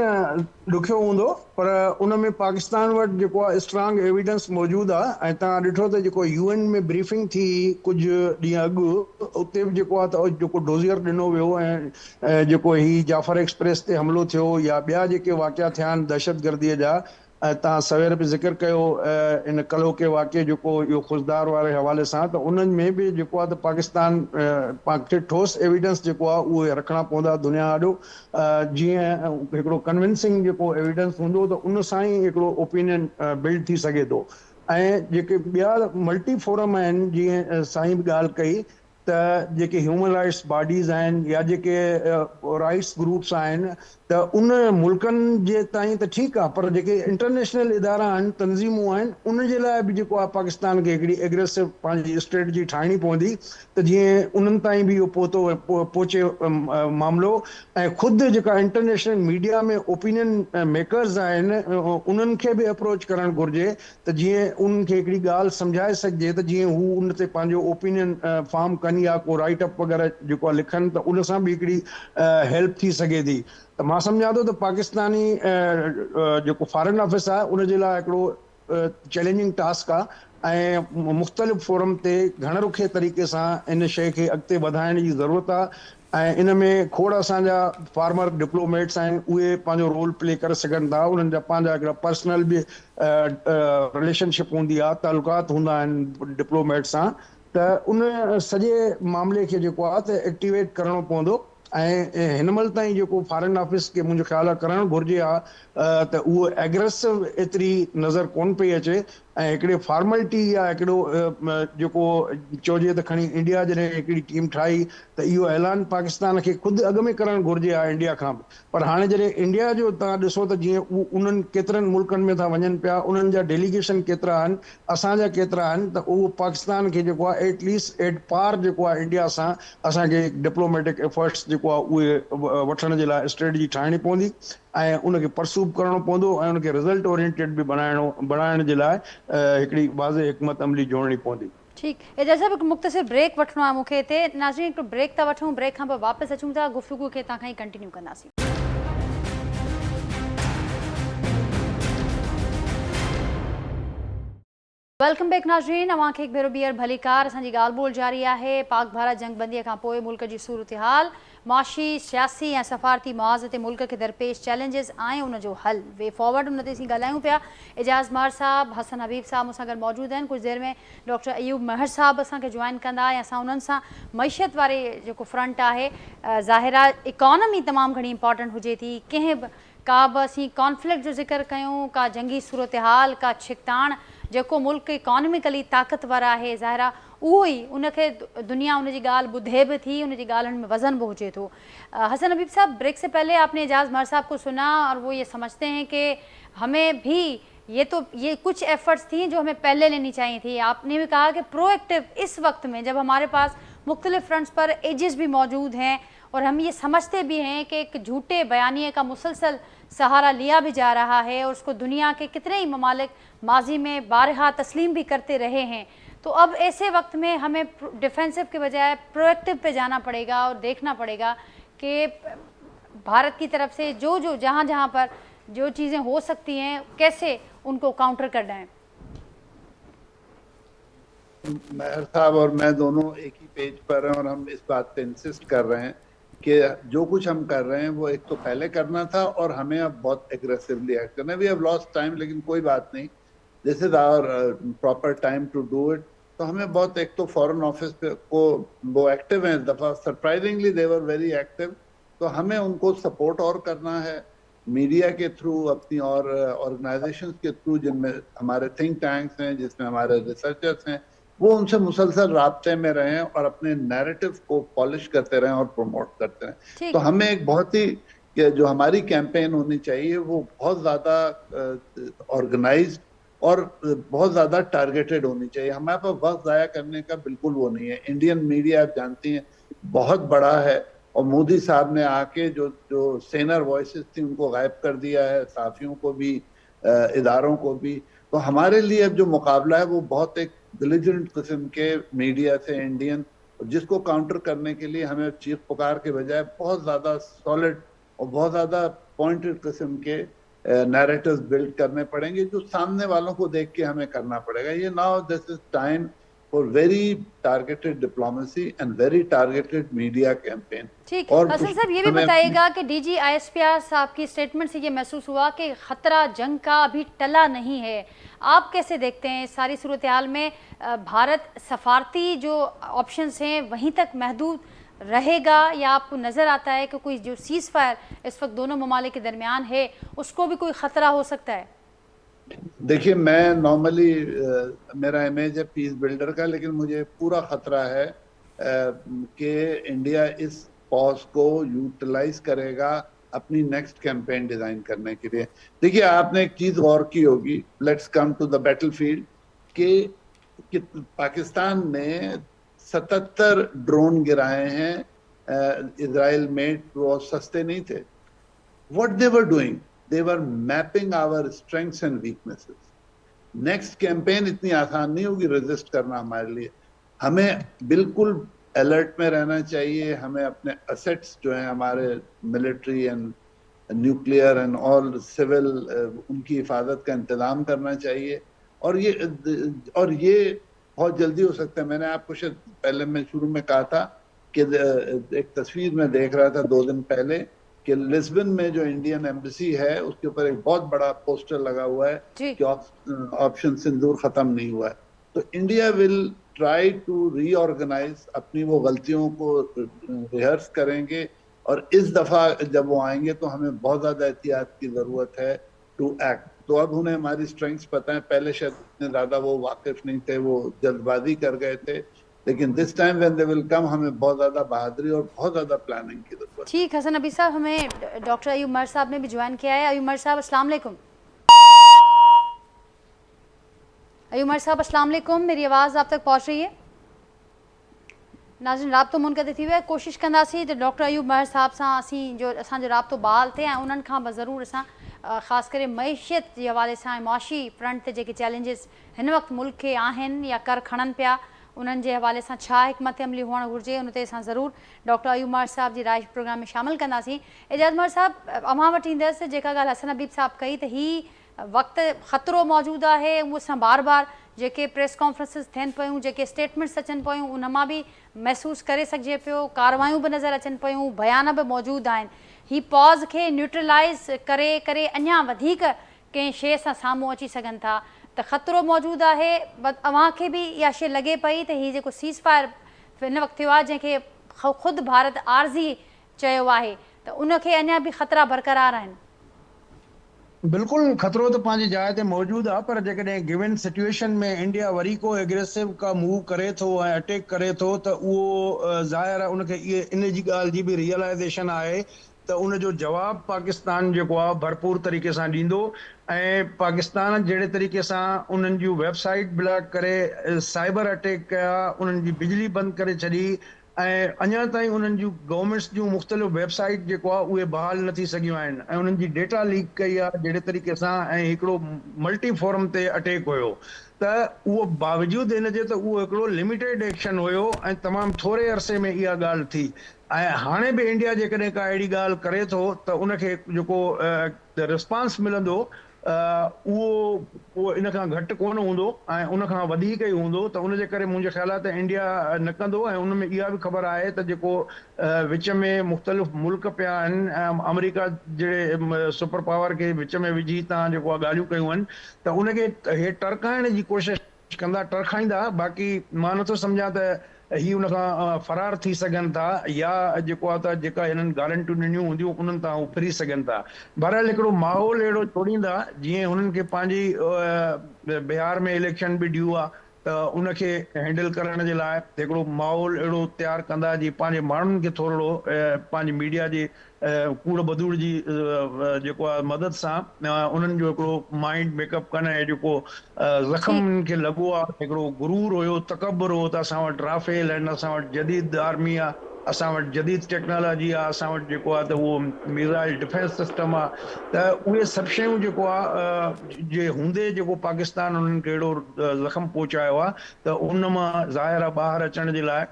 ॾुखियो हूंदो, पर उन में पाकिस्तान वटि जेको आहे स्ट्रांग एविडेंस मौजूदु आहे। ऐं तव्हां ॾिठो त जेको UN में ब्रीफिंग थी कुझु ॾींहं अॻु, उते बि जेको आहे त जेको डोज़ियर ॾिनो वियो ऐं जेको ही जाफर एक्सप्रेस ते हमिलो थियो या ॿिया जेके वाक़िया थिया आहिनि दहशतगर्दीअ जा, तव्हां सवेर बि ज़िक्र कयो इन कलो के वाक़िए जेको इहो खुशदार वारे हवाले सां, त उन्हनि में बि जेको आहे त पाकिस्तान खे ठोस एविडेंस जेको आहे उहे रखणा पवंदा दुनिया ॾाढो। जीअं हिकिड़ो कन्विंसिंग जेको एविडेंस हूंदो त उन सां ई हिकिड़ो ओपिनियन बिल्ड थी सघे थो। ऐं जेके ॿिया मल्टी फोरम आहिनि, जीअं साईं बि ॻाल्हि कई, त जेके ह्यूमन राइट्स बॉडीज़ आहिनि या जेके राइट्स ग्रुप्स आहिनि, त उन मुल्कनि जे ताईं त ठीकु आहे, पर जेके इंटरनेशनल इदारा आहिनि, तंज़ीमूं आहिनि, उन जे लाइ बि जेको आहे पाकिस्तान खे हिकिड़ी एग्रेसिव पंहिंजी स्ट्रेटजी ठाहिणी पवंदी, त जीअं उन्हनि ताईं बि इहो पहुचे मामिलो। ऐं ख़ुदि जेका इंटरनेशनल मीडिया में ओपिनियन मेकर्स आहिनि, उन्हनि खे बि अप्रोच करणु घुरिजे, त जीअं उन्हनि खे हिकिड़ी ॻाल्हि सम्झाए सघिजे त जीअं हू उन ते पंहिंजो ओपिनियन फॉर्म कनि या को राइट अप वग़ैरह जेको आहे लिखनि, त उन सां बि हिकिड़ी हेल्प थी सघे थी। त मां सम्झां थो त पाकिस्तानी जेको फॉरेन ऑफिस आहे उन जे लाइ हिकिड़ो चैलेंजिंग टास्क आहे ऐं मुख़्तलिफ़ फोरम ते घण रुखे तरीक़े सां इन शइ खे अॻिते वधाइण जी ज़रूरत आहे। ऐं इन में खोड़ असांजा फार्मर डिप्लोमेट्स आहिनि, उहे पंहिंजो रोल प्ले करे सघनि था। उन्हनि जा पंहिंजा हिकिड़ा पर्सनल बि रिलेशनशिप हूंदी आहे, तालुकात हूंदा आहिनि डिप्लोमेट सां, त उन सॼे मामले खे जेको आहे त एक्टिवेट करणो पवंदो। ऐं हिन महिल ताईं जेको फॉरेन ऑफिस खे मुंहिंजो ख़्याल आहे करणु घुरिजे आहे, त उहो एग्रेसिव एतिरी नज़र कोन पई अचे। ऐं हिकिड़े फॉर्मेलिटी या हिकिड़ो जेको चइजे त खणी इंडिया जॾहिं हिकिड़ी टीम ठाही, त इहो ऐलान पाकिस्तान खे ख़ुदि अॻु में करणु घुरिजे आहे इंडिया खां बि। पर हाणे जॾहिं इंडिया जो तव्हां ॾिसो त जीअं उन्हनि केतिरनि मुल्कनि में था वञनि पिया, उन्हनि जा डेलीगेशन केतिरा आहिनि, असांजा केतिरा आहिनि, त उहो पाकिस्तान खे जेको आहे एटलीस्ट एट पार जेको आहे इंडिया सां असांखे डिप्लोमेटिक एफर्ट्स जेको आहे उहे वठण जे लाइ स्ट्रेटजी ठाहिणी पवंदी ऐं उनखे परसूब करणो पवंदो ऐं उनखे रिज़ल्ट ओरिएंटेड बि बणाइण जे लाइ हिकिड़ी वाज़े हिकमत अमली जोड़नी पवंदी। ठीकु, एजाज़ साहब, हिकु मुख़्तसिर ब्रेक वठिणो आहे मूंखे हिते। नाज़रीन, हिकिड़ो ब्रेक था वठूं, ब्रेक खां पोइ वापसि अचूं था, गुफ़्तगू खे तव्हां खां ई कंटिन्यू कंदासीं। वेलकम बैक नाज़रीन, अवां खे हिकु भेरो ॿीहर भली कार। असांजी ॻाल्हि ॿोल जारी आहे पाक भारत जंग बंदीअ खां पोइ मुल्क जी सूरत हाल माशी सियासी ऐं सफ़ारती मुआज़ ते मुल्क के दरपेश चैलेंजिस ऐं उन जो हल वे फॉर्वर्ड उन ते असीं ॻाल्हायूं पिया। एजाज़ महर साहब, हसन हबीब साहब मूंसां गॾु मौजूदु आहिनि। कुझु देरि में डॉक्टर अयूब महर साहब असांखे जॉइन कंदा ऐं असां उन्हनि सां मईशत वारे जेको फ्रंट आहे, ज़ाहिर आहे इकॉनमी तमामु घणी इंपॉर्टेंट हुजे थी, कंहिं बि का बि असीं कॉन्फ्लिक्ट जो ज़िक्र कयूं, का जंगी सूरत हाल, का छिकताण, जेको मुल्क इकॉनमिकली ताक़तवर आहे, ज़ाहिर आहे उहो ई उनखे दुनिया उनजी ॻाल्हि ॿुधे भी थी, उनजी ॻाल्हियुनि में वज़न भी हुजे थो। हसन हबीब साहब, ब्रेक से पहले आपने एजाज़ महर साहब को सुना और वो ये समझते हैं कि हमें भी ये कुछ एफर्ट्स थी जो हमें पहले लेनी चाहिए थी। आपने भी कहा कि प्रोएक्टिव इस वक्त में जब हमारे पास मुख्तलिफ फ्रंट्स पर एजेस भी मौजूद हैं और हम ये समझते भी हैं कि एक झूठे बयानिए का मुसलसल सहारा लिया भी जा रहा है और उसको दुनिया के कितने ही ममालिक माजी में बारहा तस्लीम भी करते रहे हैं, तो अब ऐसे वक्त में हमें डिफेंसिव के बजाय प्रोएक्टिव पे जाना पड़ेगा और देखना पड़ेगा कि भारत की तरफ से जो जहाँ पर जो चीज़ें हो सकती हैं कैसे उनको काउंटर करना है। महर साहब और मैं दोनों एक ही पेज पर हैं और हम इस बात पे इंसिस्ट कर रहे हैं कि जो कुछ हम कर रहे हैं वो एक तो पहले करना था और हमें अब बहुत एग्रेसिवली एक्ट करना है। वी हैव लॉस्ट टाइम, लेकिन कोई बात नहीं, this is our proper time to do it. तो हमें बहुत, एक तो फॉरेन ऑफिस को वो एक्टिव हैं इस दफा, surprisingly the were very active, तो हमें उनको सपोर्ट और करना है मीडिया के थ्रू, अपनी और ऑर्गेनाइजेशंस के थ्रू जिनमें हमारे थिंक टैंक्स हैं, जिसमें हमारे रिसर्चर्स हैं, वो उनसे मुसलसल राब्ते में रहें और अपने नैरेटिव को पॉलिश करते रहें और प्रमोट करते रहें। तो हमें एक बहुत ही, जो हमारी कैंपेन होनी चाहिए वो बहुत ज़्यादा ऑर्गेनाइज्ड और बहुत ज़्यादा टारगेटेड होनी चाहिए। हमारे पास वक्त ज़ाया करने का बिल्कुल वो नहीं है। इंडियन मीडिया आप जानती हैं बहुत बड़ा है और मोदी साहब ने आके जो सेनर वॉइसेस थी उनको गायब कर दिया है, साफियों को भी, इदारों को भी। तो हमारे लिए अब जो मुकाबला है वो बहुत एक डिलिजेंट किस्म के मीडिया से इंडियन, जिसको काउंटर करने के लिए हमें चीख पुकार के बजाय बहुत ज्यादा सॉलिड और बहुत ज्यादा पॉइंटेड किस्म के नैरेटिव्स बिल्ड करने पड़ेंगे, जो सामने वालों को देख के हमें करना पड़ेगा। ये now this is time for very targeted diplomacy and very targeted media campaign. ठीक, हसन साहब ये भी बताइएगा कि डीजी ISPR साहब की स्टेटमेंट से ये महसूस हुआ कि खतरा जंग का अभी टला नहीं है। आप कैसे देखते हैं सारी सूरत हाल में भारत सफारती जो ऑप्शंस हैं वहीं तक महदूद रहेगा, या आपको नज़र आता है कि कोई जो सीज़ फायर इस वक्त दोनों ममालिक के दरमियान है उसको भी कोई ख़तरा हो सकता है? देखिए, मैं नॉर्मली मेरा इमेज है पीस बिल्डर का, लेकिन मुझे पूरा खतरा है कि इंडिया इस पॉज को यूटिलाइज करेगा अपनी नेक्स्ट कैंपेन डिजाइन करने के लिए। देखिए, आपने एक चीज गौर की होगी, let's come to the battlefield, कि पाकिस्तान ने 77 ड्रोन गिराए हैं इजराइल में, वो सस्ते नहीं थे। What they were doing, they were mapping our strengths and weaknesses. Next campaign इतनी आसान नहीं होगी रेजिस्ट करना हमारे लिए। हमें बिल्कुल अलर्ट में रहना चाहिए। हमें अपने असेट्स जो हैं हमारे military and nuclear and all civil, उनकी हिफाजत का इंतजाम करना चाहिए। और ये बहुत जल्दी हो सकता है। मैंने आपको शायद पहले मैं शुरू में कहा था कि एक तस्वीर में देख रहा था 2 दिन पहले कि लिस्बन में जो इंडियन एम्बेसी है उसके ऊपर एक बहुत बड़ा पोस्टर लगा हुआ है कि ऑपरेशन सिंदूर खत्म नहीं हुआ है। तो इंडिया विल ट्राई टू रीऑर्गेनाइज, अपनी वो गलतियों को रिहर्स करेंगे और इस दफा जब वो आएंगे तो हमें बहुत ज्यादा एहतियात की जरूरत है टू एक्ट। तो अब उन्हें हमारी स्ट्रेंथ्स पता है, पहले शायद इतने ज्यादा वो वाकिफ नहीं थे, वो जल्दबाजी कर गए थे, लेकिन this time when they will come हमें बहुत ज्यादा बहादुरी और बहुत ज्यादा प्लानिंग की जरूरत है। ठीक, हसन हबीब साहब, हमें डॉक्टर अयूब महर साहब ने भी ज्वाइन किया है। अयूब महर साहब अस्सलाम वालेकुम। अयूब महर साहब अस्सलाम वालेकुम, मेरी आवाज़ आप तक पहुँच रही है? नाज़रीन, राब्तो मुनक़िद थी वियो, कोशिश कंदासीं त डॉक्टर अयूब महर साहब सां असीं जो असांजो राब्तो बहाल थिए ऐं उन्हनि खां बि ज़रूरु असां ख़ासि करे मईशियत जे हवाले सां मुआशी फ्रंट ते जेके चैलेंजिस हिन वक़्तु मुल्क खे आहिनि या कर खणनि पिया, उन्हनि जे हवाले सां छा हिकमत अमली हुअणु घुरिजे, उन ते असां ज़रूरु डॉक्टर अयूब महर साहब जी राय प्रोग्राम में शामिल कंदासीं। एजाज़ महर साहब, अव्हां वटि ईंदसि। जेका ॻाल्हि हसन हबीब साहब कई त ही वक़्तु ख़तरो मौजूदु आहे, उहो असां बार बार जेके प्रेस कॉन्फ्रेंसिस थियनि पियूं, जेके स्टेटमेंट्स अचनि पियूं, उन मां बि महसूसु करे सघिजे पियो, कार्रवायूं बि नज़र अचनि पियूं, बयान बि मौजूदु आहिनि। ही पॉज़ खे न्यूट्रलाइज़ करे करे अञा वधीक कंहिं शइ सां साम्हूं अची सघनि था, त ख़तरो मौजूदु आहे। अव्हांखे बि इहा शइ लॻे पई त हीअ जेको सीज़ फायर हिन वक़्तु थियो आहे, जंहिंखे ख़ुदि भारत आर्ज़ी चयो आहे, त उनखे अञा बि ख़तरा बरक़रार आहिनि। बिल्कुलु ख़तरो त पंहिंजी जाइ ते मौजूदु आहे, पर जेकॾहिं गिवन सिचुएशन में इंडिया वरी को एग्रेसिव का मूव करे थो ऐं अटैक करे थो, त उहो ज़ाहिर आहे उनखे इहे इन जी ॻाल्हि जी बि रियलाइज़ेशन आहे त उनजो जवाबु पाकिस्तान जेको आहे भरपूर तरीक़े सां ॾींदो। ऐं पाकिस्तान जहिड़े तरीक़े सां उन्हनि जूं वेबसाइट ब्लॉक करे, साइबर अटैक कया, उन्हनि जी बिजली बंदि करे छॾी, ऐं अञा ताईं उन्हनि जूं गवर्नमेंट्स जूं मुख़्तलिफ़ वेबसाइट जेको आहे उहे बहाल न थी सघियूं आहिनि, ऐं उन्हनि जी डेटा लीक कई आहे जहिड़े तरीक़े सां, ऐं हिकिड़ो मल्टी फोरम ते अटैक हुयो। त उहो बावजूदि हिन जे त उहो हिकिड़ो लिमिटेड एक्शन हुयो ऐं तमामु थोरे अरसे में इहा ॻाल्हि थी। ऐं हाणे बि इंडिया जेकॾहिं का अहिड़ी ॻाल्हि करे थो त उनखे जेको रिस्पॉन्स मिलंदो उहो इन खां घटि कोन हूंदो ऐं उन खां वधीक ई हूंदो। त उनजे करे मुंहिंजे ख़्याल आहे त इंडिया न कंदो। ऐं उन में इहा बि ख़बर आहे त जेको विच में मुख़्तलिफ़ मुल्क पिया आहिनि, अमेरिका जहिड़े सुपर पावर खे विच में विझी तव्हां जेको आहे ॻाल्हियूं कयूं आहिनि, त उनखे हे टरकाइण जी कोशिशि कंदा, टरखाईंदा। बाक़ी मां नथो सम्झां त ही उन खां फरार थी सघनि था, या जेको आहे त जेका हिननि गारंटियूं ॾिनियूं हूंदियूं उन्हनि तां उहे फिरी सघनि था। बहरहाल हिकिड़ो माहौल अहिड़ो जोड़ींदा जीअं हुननि खे पंहिंजी बिहार में इलेक्शन बि ड्यू आहे, त उनखे हैंडल करण जे लाइ हिकिड़ो माहौल अहिड़ो तयारु कंदा जीअं पंहिंजे माण्हुनि खे थोरो पंहिंजी मीडिया जी कूड़ बदूड़ जी जेको आहे मदद सां उन्हनि जो हिकिड़ो माइंड मेकअप कनि, ऐं जेको ज़ख़्म खे लॻो आहे, हिकिड़ो गुरूर हुयो, तकबर हो, त असां वटि राफेल आहिनि, असां वटि जदीद आर्मी आहे, असां वटि जदीद टेक्नोलॉजी आहे, असां वटि जेको आहे त उहो मिसाइल डिफेंस सिस्टम आहे। त उहे सभु शयूं जेको आहे जे हूंदे जेको पाकिस्तान उन्हनि खे अहिड़ो ज़ख़्म पहुचायो आहे, त उन मां ज़ाहिर आहे ॿाहिरि अचण जे लाइ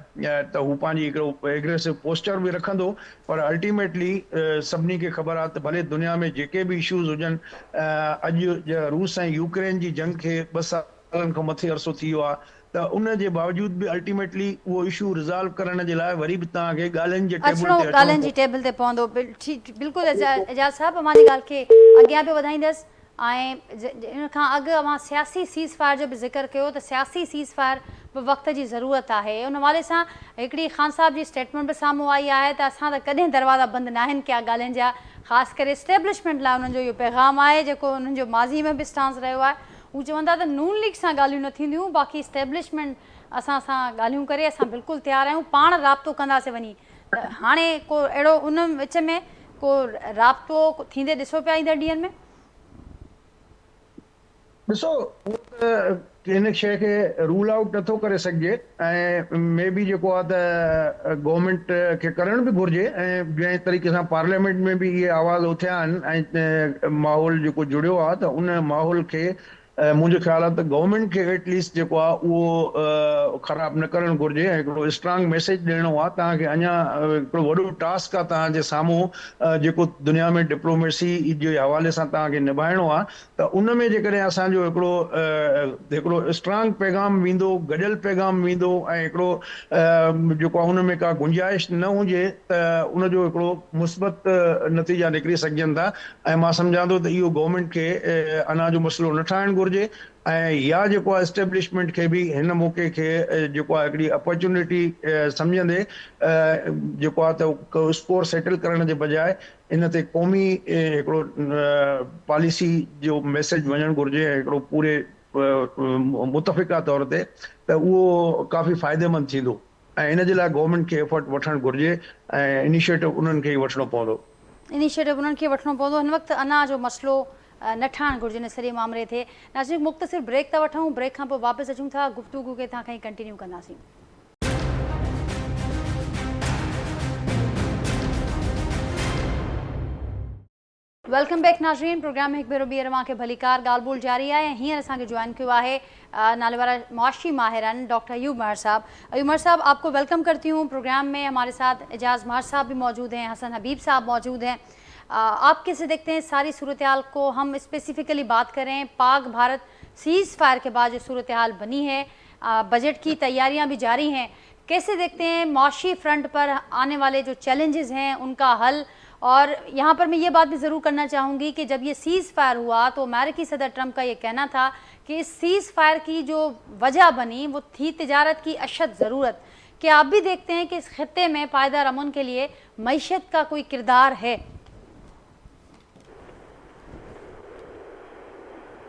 त हू पंहिंजी हिकिड़ो एग्रेसिव पोस्चर बि रखंदो। पर अल्टीमेटली सभिनी खे ख़बर आहे त भले दुनिया में जेके बि इश्यूज़ हुजनि, अॼु रूस ऐं यूक्रेन जी जंग खे 2 सालनि खां मथे अरसो थी वियो आहे, त उन जे बावजूद बि अल्टीमेटली उहो इशू रिज़ॉल्व करण जे लाइ वरी बि तव्हांखे ॻाल्हियुनि जे टेबल ते पवंदो। बिल्कुलु एजाज़ साहब, मां जी ॻाल्हि खे अॻियां बि वधाईंदसि। ऐं इन खां अॻु अवां सियासी सीज़ फायर जो बि ज़िक्र कयो, त सियासी सीज़ फायर बि वक़्त जी ज़रूरत आहे। उन हवाले सां हिकिड़ी ख़ान साहब जी स्टेटमेंट बि साम्हूं आई आहे त असां त कॾहिं दरवाज़ा बंदि न आहिनि कया ॻाल्हियुनि जा, ख़ासि करे इस्टेब्लिशमेंट लाइ उन्हनि जो इहो पैगाम आहे जेको उन्हनि जो माज़ी में बि स्टांस रहियो आहे। हू चवंदा त नून लीग सां ॻाल्हियूं न थींदियूं, बाक़ी इस्टेब्लिशमेंट असां सां ॻाल्हियूं करे, असां बिल्कुलु तयारु आहियूं, पाण राब्तो कंदासीं वञी। त हाणे को अहिड़ो उन विच में को राब्तो थींदे ॾिसो पिया ईंदड़ ॾींहंनि में? ॾिसो, हिन शइ खे रूल आउट नथो करे सघिजे, ऐं मे बी जेको आहे त गवर्नमेंट खे करण बि घुरिजे। ऐं जंहिं तरीक़े सां पार्लियामेंट में बि इहे आवाज़ उथिया आहिनि ऐं माहौल जेको जुड़ियो आहे, त उन माहौल खे मुंहिंजो ख़्याल आहे त गवर्नमेंट खे एटलीस्ट जेको आहे उहो ख़राब न करणु घुरिजे, ऐं हिकिड़ो स्ट्रांग मैसेज ॾियणो आहे। तव्हांखे अञा हिकिड़ो वॾो टास्क आहे तव्हांजे साम्हूं जेको दुनिया में डिप्लोमेसी जे हवाले सां तव्हांखे निभाइणो आहे। त उन में जेकॾहिं असांजो हिकिड़ो स्ट्रांग पैगाम वेंदो, गॾियल पैगाम वेंदो, ऐं हिकिड़ो जेको आहे हुन में का गुंजाइश न हुजे, त उनजो हिकिड़ो मुस्बत नतीजा निकिरी सघजनि था। ऐं मां सम्झां थो त इहो गवर्नमेंट खे अञा जो मसइलो न ठाहिणु घुरिजे, ऐं या जेको आहे एस्टेब्लिशमेंट खे बि हिन मौक़े खे जेको आहे हिकिड़ी अपॉर्चुनिटी सम्झंदे जेको आहे त स्कोर सेटल करण जे बजाए इन ते क़ौमी हिकिड़ो पॉलिसी जो मैसेज वञणु घुरिजे, हिकिड़ो पूरे मुतफ़िक़ा तौर ते, त उहो काफ़ी फ़ाइदेमंद थींदो। ऐं इन जे लाइ गवर्नमेंट खे एफर्ट वठणु घुरिजे ऐं इनिशिएटिव उन्हनि खे ई वठिणो पवंदो। हिन वक़्तु अञा जो मसइलो न ठाहिणु घुरिजे इन सॼे मामले ते। नाज़रीन, मुख़्तसिर ब्रेक था वठूं, ब्रेक खां पोइ वापसि अचूं था, गुफ़्तगू खे तव्हां खईं कंटिन्यू कंदासीं। वेलकम बैक नाज़रीन, प्रोग्राम में हिकु भेरो ॿीहर तव्हांखे भलीकार ॻाल्हि ॿोल जारी आहे। ऐं हींअर असांखे जॉइन किया है नाले वाला मुआशी माहिर डॉक्टर अयूब महर साहब। अयूब महर साहब, आपको वेलकम करती हूँ प्रोग्राम में। हमारे साथ एजाज महर साहब भी मौजूद हैं, हसन हबीब साहब मौजूद हैं। आप कैसे देखते हैं सारी सूरत हाल को? हम स्पेसिफिकली बात करें पाक भारत सीज़ फायर के बाद जो सूरत हाल बनी है, बजट की तैयारियां भी जारी हैं, कैसे देखते हैं माशी फ्रंट पर आने वाले जो चैलेंजेस हैं उनका हल? और यहाँ पर मैं ये बात भी ज़रूर करना चाहूँगी कि जब ये सीज़ फायर हुआ तो अमेरिकी सदर ट्रंप का ये कहना था कि इस सीज़ फायर की जो वजह बनी वो थी तिजारत की अशद ज़रूरत। क्या आप भी देखते हैं कि इस खित्ते में पायदार अमन के लिए मईशत का कोई किरदार है?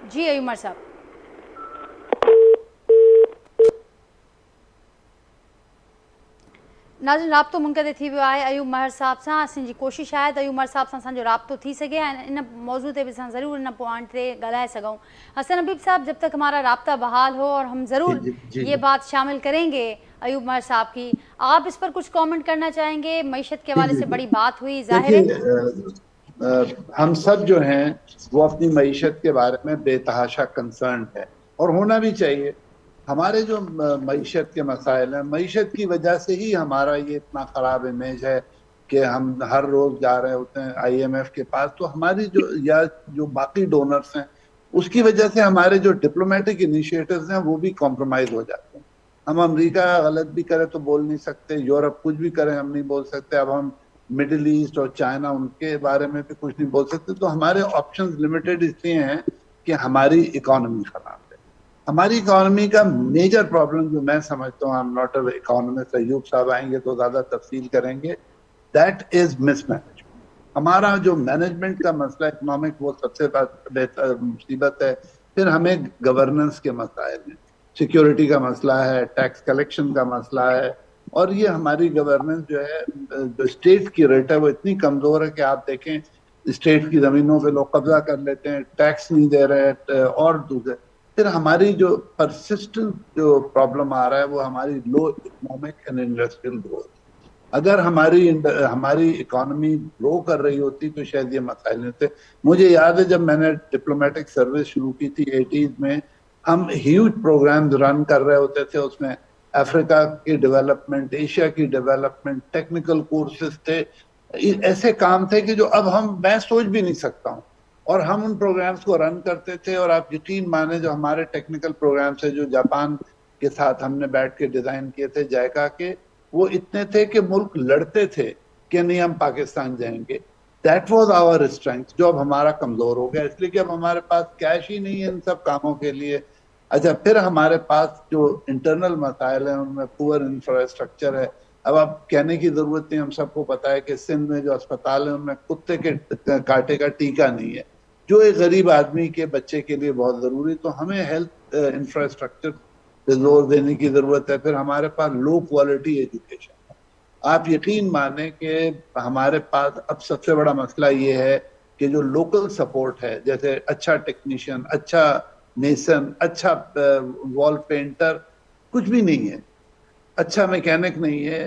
जी अयूब उमर साहब। नाज़रीन, राब्तो मुनक़िद थी वियो आहे अयूब महर साहब सां। असांजी कोशिशि आहे त अयूब महर साहब सां असांजो राब्तो थी सघे ऐं इन मौज़ू ते बि असां ज़रूरु इन पॉइंट ते ॻाल्हाए सघूं। हसन हबीब साहब, जब तक हमारा राब्ता बहाल हो और हम ज़रूर ये बात शामिल करेंगे अयूब महर साहब की, आप इस पर कुछ कॉमेंट करना चाहेंगे? मईशत के हवाले से बड़ी बात हुई, ज़ाहिर है हम सब जो हैं वो अपनी मईशत के बारे में बेतहाशा कंसर्न है और होना भी चाहिए। हमारे जो मईशत के मसाइल हैं, मईशत की वजह से ही हमारा ये इतना ख़राब इमेज है कि हम हर रोज़ जा रहे होते हैं IMF के पास, तो हमारी जो बाकी डोनर्स हैं उसकी वजह से हमारे जो डिप्लोमेटिक इनिशिएटिव्स हैं वो भी कॉम्प्रोमाइज़ हो जाते हैं। हम अमेरिका गलत भी करें तो बोल नहीं सकते, यूरोप कुछ भी करें हम नहीं बोल सकते, अब हम मिडिल ईस्ट और चाइना उनके बारे में भी कुछ नहीं बोल सकते। तो हमारे ऑप्शंस लिमिटेड इसलिए हैं कि हमारी इकोनॉमी खराब है। हमारी इकोनॉमी का मेजर प्रॉब्लम जो मैं समझता हूँ, I am not a economist, Ayub साहब आएंगे तो ज्यादा तफसील करेंगे, दैट इज मिसमैनेजमेंट। हमारा जो मैनेजमेंट का मसला इकोनॉमिक, वो सबसे बेहतर मुसीबत है। फिर हमें गवर्नेंस के मसाइल हैं, सिक्योरिटी का मसला है, टैक्स कलेक्शन का मसला है, और ये हमारी गवर्नेंस जो है, जो स्टेट की रेट है वो इतनी कमजोर है कि आप देखें स्टेट की जमीनों पे लोग कब्जा कर लेते हैं, टैक्स नहीं दे रहे और दूसरे। फिर हमारी जो परसिस्टेंट जो प्रॉब्लम आ रहा है वो हमारी low economic and industrial growth. अगर हमारी इकोनॉमी ग्रो कर रही होती तो शायद ये मसाइल नहीं थे। मुझे याद है जब मैंने डिप्लोमेटिक सर्विस शुरू की थी 80s में, हम ह्यूज प्रोग्राम्स रन कर रहे होते थे, उसमें अफ्रीका की डेवलपमेंट, एशिया की डेवलपमेंट, टेक्निकल कोर्सेज थे, ऐसे काम थे कि जो अब मैं सोच भी नहीं सकता हूँ। और हम उन प्रोग्राम्स को रन करते थे, और आप यकीन माने जो हमारे टेक्निकल प्रोग्राम्स है जो जापान के साथ हमने बैठ के डिजाइन किए थे जायका के, वो इतने थे कि मुल्क लड़ते थे कि नहीं हम पाकिस्तान जाएंगे। दैट वाज आवर स्ट्रेंथ, जो अब हमारा कमजोर हो गया इसलिए कि अब हमारे पास कैश ही नहीं है इन सब कामों के लिए। अच्छा, फिर हमारे पास जो इंटरनल मसाइल हैं उनमें पुअर इंफ्रास्ट्रक्चर है। अब आप कहने की जरूरत नहीं, हम सबको पता है कि सिंध में जो अस्पताल है उनमें कुत्ते के कांटे का टीका नहीं है, जो एक गरीब आदमी के बच्चे के लिए बहुत जरूरी। तो हमें हेल्थ इंफ्रास्ट्रक्चर पे जोर देने की जरूरत है। फिर हमारे पास लो क्वालिटी एजुकेशन है। आप यकीन माने कि हमारे पास अब सबसे बड़ा मसला ये है कि जो लोकल सपोर्ट है, जैसे अच्छा टेक्नीशियन, अच्छा मेसन, अच्छा वॉल पेंटर, कुछ भी नहीं है। अच्छा मैकेनिक नहीं है,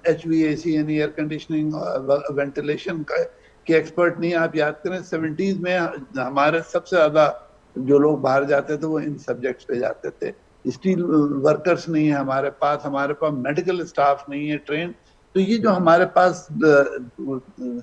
HVAC यानी एयर कंडीशनिंग वेंटिलेशन का के एक्सपर्ट नहीं है। आप याद करें 70s में हमारे सबसे ज्यादा जो लोग बाहर जाते थे वो इन सब्जेक्ट्स पे जाते थे। स्टील वर्कर्स नहीं है हमारे पास मेडिकल स्टाफ नहीं है ट्रेन। तो ये जो हमारे पास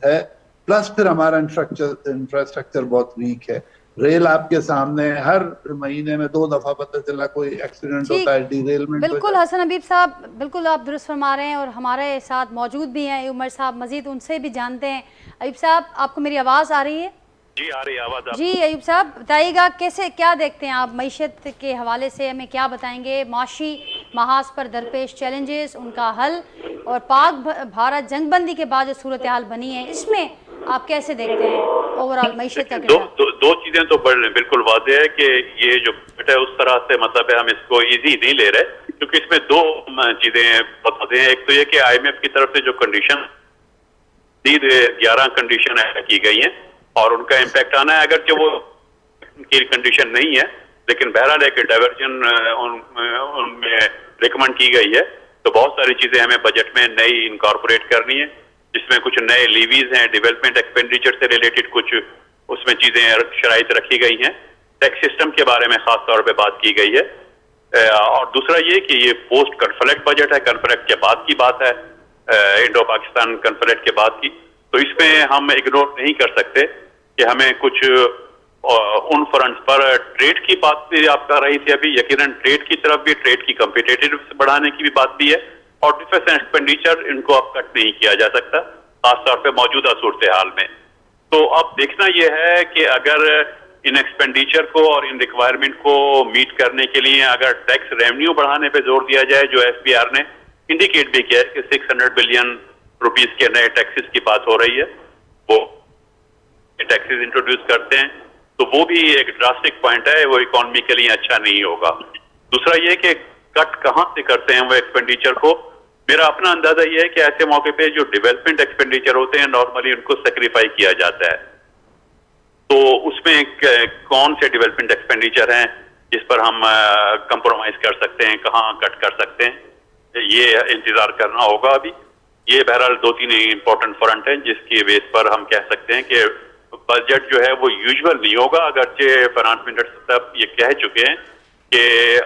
है, प्लस फिर हमारा इंफ्रास्ट्रक्चर बहुत वीक है। रेल आपके सामने, हर महीने में 2 दफा पता चला कोई एक्सीडेंट होता है, डिरेलमेंट। बिल्कुल हसन हबीब साहब, बिल्कुल आप दुरुस्त फरमा रहे हैं, और हमारे साथ मौजूद भी हैं उमर साहब, मजीद उनसे भी जानते हैं। अयूब साहब, आपको मेरी आवाज़ आ रही है? जी आ रही है आवाज़। जी अयूब साहब, बताइएगा कैसे, क्या देखते हैं आप मईशत के हवाले से, हमें क्या बताएंगे? माशी महाज पर दरपेश चैलेंजेस, उनका हल, और पाक भारत जंगबंदी के बाद जो सूरत हाल बनी है, इसमें आप कैसे देखते हैं ओवरऑल मईशत का? दो चीजें तो बिल्कुल वाज़ेह है कि ये जो बजट है उस तरह से, मतलब है हम इसको इजी नहीं ले रहे, क्योंकि इसमें 2 चीजें बहुत वाज़ेह हैं। एक तो ये कि IMF की तरफ से जो कंडीशन 11 कंडीशन की गई हैं और उनका इम्पैक्ट आना है, अगर वो की कंडीशन नहीं है, लेकिन बहरहाल एक डाइवर्जन उनमें रिकमेंड की गई है। तो बहुत सारी चीजें हमें बजट में नई इनकॉर्पोरेट करनी है, जिसमें कुछ नए लीवीज हैं, डेवलपमेंट एक्सपेंडिचर से रिलेटेड कुछ उसमें चीजें शराइत रखी गई हैं, टैक्स सिस्टम के बारे में खास तौर पे बात की गई है। और दूसरा ये कि ये पोस्ट कन्फ्लिक्ट बजट है, कन्फ्लिक्ट के बाद की बात है, इंडो पाकिस्तान कन्फ्लिक्ट के बाद की। तो इसमें हम इग्नोर नहीं कर सकते कि हमें कुछ उन फ्रंट्स पर ट्रेड की बात भी आप कर रही थी अभी, यकीनन ट्रेड की तरफ भी, ट्रेड की कम्पिटेटिवनेस बढ़ाने की भी बात भी है, और डिफेंस एक्सपेंडिचर इनको अब कट नहीं किया जा सकता, खासतौर पे मौजूदा सूरत हाल में। तो अब देखना यह है कि अगर इन एक्सपेंडिचर को और इन रिक्वायरमेंट को मीट करने के लिए अगर टैक्स रेवेन्यू बढ़ाने पे जोर दिया जाए, जो एसबीआर ने इंडिकेट भी किया है कि 600 बिलियन रुपीस के नए टैक्सेस की बात हो रही है, वो टैक्सेस इंट्रोड्यूस करते हैं तो वो भी एक ड्रास्टिक पॉइंट है, वो इकोनॉमी के लिए अच्छा नहीं होगा। दूसरा ये कि कट कहां से करते हैं वो एक्सपेंडिचर को, मेरा अपना अंदाजा ये है कि ऐसे मौके पे जो डेवलपमेंट एक्सपेंडिचर होते हैं नॉर्मली उनको सेक्रीफाई किया जाता है। तो उसमें कौन से डेवलपमेंट एक्सपेंडिचर हैं जिस पर हम कंप्रोमाइज कर सकते हैं, कहां कट कर सकते हैं, ये इंतजार करना होगा। अभी ये बहरहाल 2-3 इंपॉर्टेंट फ्रंट हैं जिसकी बेस पर हम कह सकते हैं कि बजट जो है वो यूजुअल नहीं होगा, अगरचे फाइनेंस मिनिस्टर साहब ये कह चुके हैं कि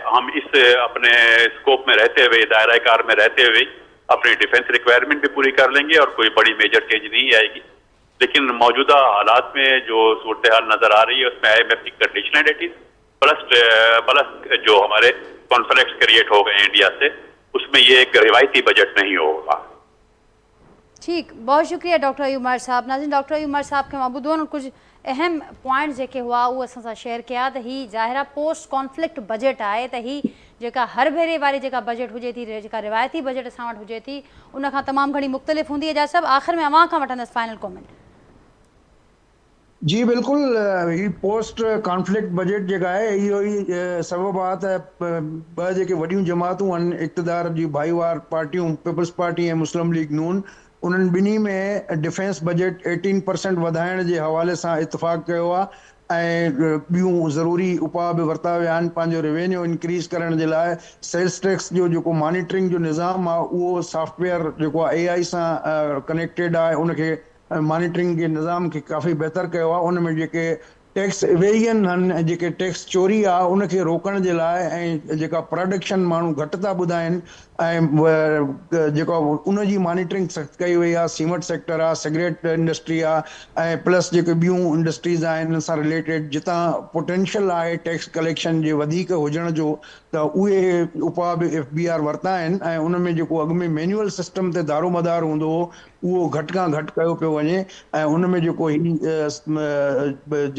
हम इस अपने स्कोप में रहते हुए, दायरा कार में रहते हुए अपनी डिफेंस रिक्वायरमेंट भी पूरी कर लेंगे और कोई बड़ी मेजर चेंज नहीं आएगी। लेकिन मौजूदा हालात में जो सूरत हाल नजर आ रही है उसमें IMF की कंडीशनलिटीज प्लस जो हमारे कॉन्फ्लिक्ट क्रिएट हो गए इंडिया से, उसमें ये एक रिवायती बजट नहीं होगा। ठीक, बहुत शुक्रिया डॉक्टर अयूब उमर साहब। नाज़रीन, डॉक्टर अयूब उमर साहब के मबूदों कुछ अहम पॉइंट्स जेके हुआ वो असां सां शेयर किया त ही ज़ाहिरा पोस्ट कॉन्फ्लिक्ट बजट आहे, त ही जेका हर भेरे वारी जेका बजट हुजे थी, जेका रिवायती बजट असां वटि हुजे थी, उन खां तमामु घणी मुख़्तलिफ़ हूंदी है। जा सभु आख़िर में अवां खां वठंदसि फाइनल कॉमेंट। जी बिल्कुल, ही पोस्ट कॉन्फ्लिक्ट बजट जेका है इहो ई सबब आहे त ॿ जेके वॾियूं जमातूं आहिनि इक़्तिदार जी भाईवार पार्टियूं, पीपल्स पार्टी ऐं मुस्लिम लीग नून, उन्हनि ॿिन्ही में डिफेंस बजट 18% वधाइण जे हवाले सां इतफ़ाक़ कयो आहे ऐं ॿियूं ज़रूरी उपाउ बि वरिता विया आहिनि पंहिंजो रेवेन्यू इंक्रीज़ करण जे लाइ। सेल्स टैक्स जो जेको मॉनिटरिंग जो निज़ाम आहे उहो सॉफ्टवेयर जेको आहे AI सां कनेक्टेड आहे, उनखे मॉनिटरिंग के निज़ाम खे काफ़ी बहितर कयो आहे। उन में जेके टैक्स इवेजन आहिनि, जेके टैक्स चोरी आहे उनखे रोकण जे लाइ ऐं जेका प्रोडक्शन माण्हू घटि था ॿुधाइनि ऐं जेका उनजी मॉनिटरिंग सख़्तु कई वई आहे। सीमेंट सेक्टर आहे, सिगरेट इंडस्ट्री आहे ऐं प्लस जेके ॿियूं इंडस्ट्रीज़ आहिनि इन सां रिलेटेड जितां पोटेंशियल आहे टैक्स कलेक्शन जे वधीक हुजण जो, त उहे उपाउ बि FBR वरिता आहिनि ऐं उन में जेको अॻु में मैनुअल सिस्टम ते दारोमदार हूंदो हो उहो घटि खां घटि कयो पियो वञे ऐं उन में जेको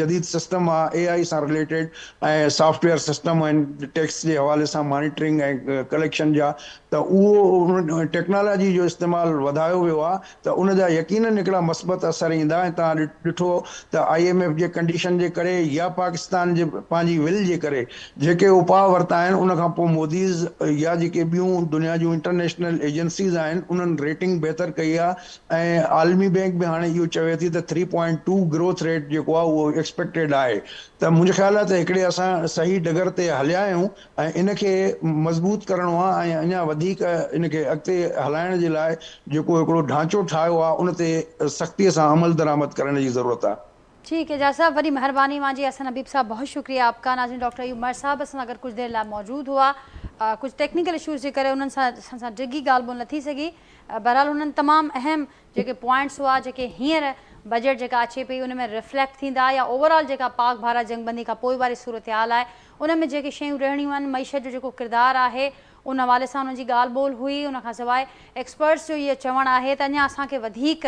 जदीद सिस्टम आहे AI सां रिलेटेड ऐं सॉफ्टवेयर सिस्टम आहिनि टैक्स जे हवाले सां मॉनिटरिंग ऐं कलेक्शन जा, त उहो टेक्नोलॉजी जो इस्तेमालु वधायो वियो आहे त उन जा यकीनन हिकिड़ा मस्बत असर ईंदा ऐं तव्हां ॾिठो त IMF जे कंडीशन जे करे या पाकिस्तान जे पंहिंजी विल जे करे जेके उपाउ वरिता आहिनि उन खां पोइ मोदीज़ या जेके ॿियूं दुनिया जूं इंटरनेशनल एजेंसीज़ आहिनि उन्हनि रेटिंग बहितर कई आहे ऐं आलमी बैंक बि हाणे इहो चवे थी त 3.2 ग्रोथ रेट जेको आहे उहो एक्सपेक्टेड आहे। त मुंहिंजो ख़्यालु आहे त हिकिड़े असां सही डगर ते हलिया आहियूं ऐं इनखे मज़बूत करणो आहे ऐं अञा वधीक इनखे अॻिते हलाइण जे लाइ जेको हिकिड़ो ढांचो ठाहियो आहे उन ते सख़्तीअ सां अमल दरामद करण जी ज़रूरत आहे। ठीक है, एजाज साहब बड़ी मेहरबानी मांजी। असन हबीब साहब बहुत शुक्रिया आपका। नाज़रीन, डॉक्टर अयूब उमर साहब असां अगर कुछ देर लाइ मौजूद हुआ, कुछ टेक्निकल इशूज़ जे करे उन्हनि सां डिघी ॻाल्हि ॿोल न थी सघी। बहरहाल उन्हनि तमामु अहम जेके पॉइंट्स हुआ जेके हींअर बजट जेका अचे पई उन में रिफ्लेक्ट थींदा या ओवरऑल जेका पाक भारत जंगबंदी खां पोइ वारी सूरत हाल आहे उन में जेके शयूं रहणियूं आहिनि, मईशत जो जेको किरदारु आहे उन हवाले सां उन्हनि जी ॻाल्हि ॿोल हुई। उन खां सवाइ एक्सपर्ट्स जो इहो चवणु आहे त अञा असांखे वधीक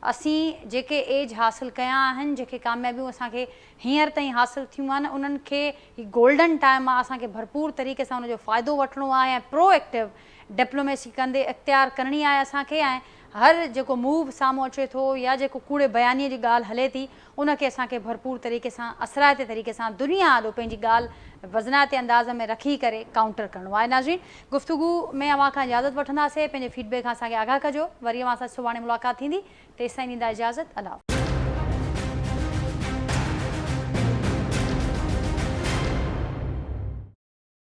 असीं जेके एज हासिलु कया आहिनि, जेके कामयाबियूं असांखे हींअर ताईं हासिलु थियूं आहिनि, उन्हनि खे गोल्डन टाइम आहे, असांखे भरपूर तरीक़े सां उनजो फ़ाइदो वठिणो आहे ऐं प्रोएक्टिव डिप्लोमेसी कंदे इख़्तियार करणी आहे असांखे। ऐं हर जेको मूव साम्हूं अचे थो या जेको कूड़े बयानीअ जी ॻाल्हि हले थी उनखे असांखे भरपूर तरीक़े सां असराइते तरीक़े सां दुनिया आॾो पंहिंजी ॻाल्हि वज़नाइते अंदाज़ में रखी करे काउंटर करिणो आहे। नाज़रीन, गुफ़्तगू में अवां खां इजाज़त वठंदासीं। पंहिंजे फीडबैक खां असांखे आगाह कजो। वरी अवां सां सुभाणे मुलाक़ात थींदी। तेसिताईं ॾींदा इजाज़त। अल्लाह हाफ़िज़।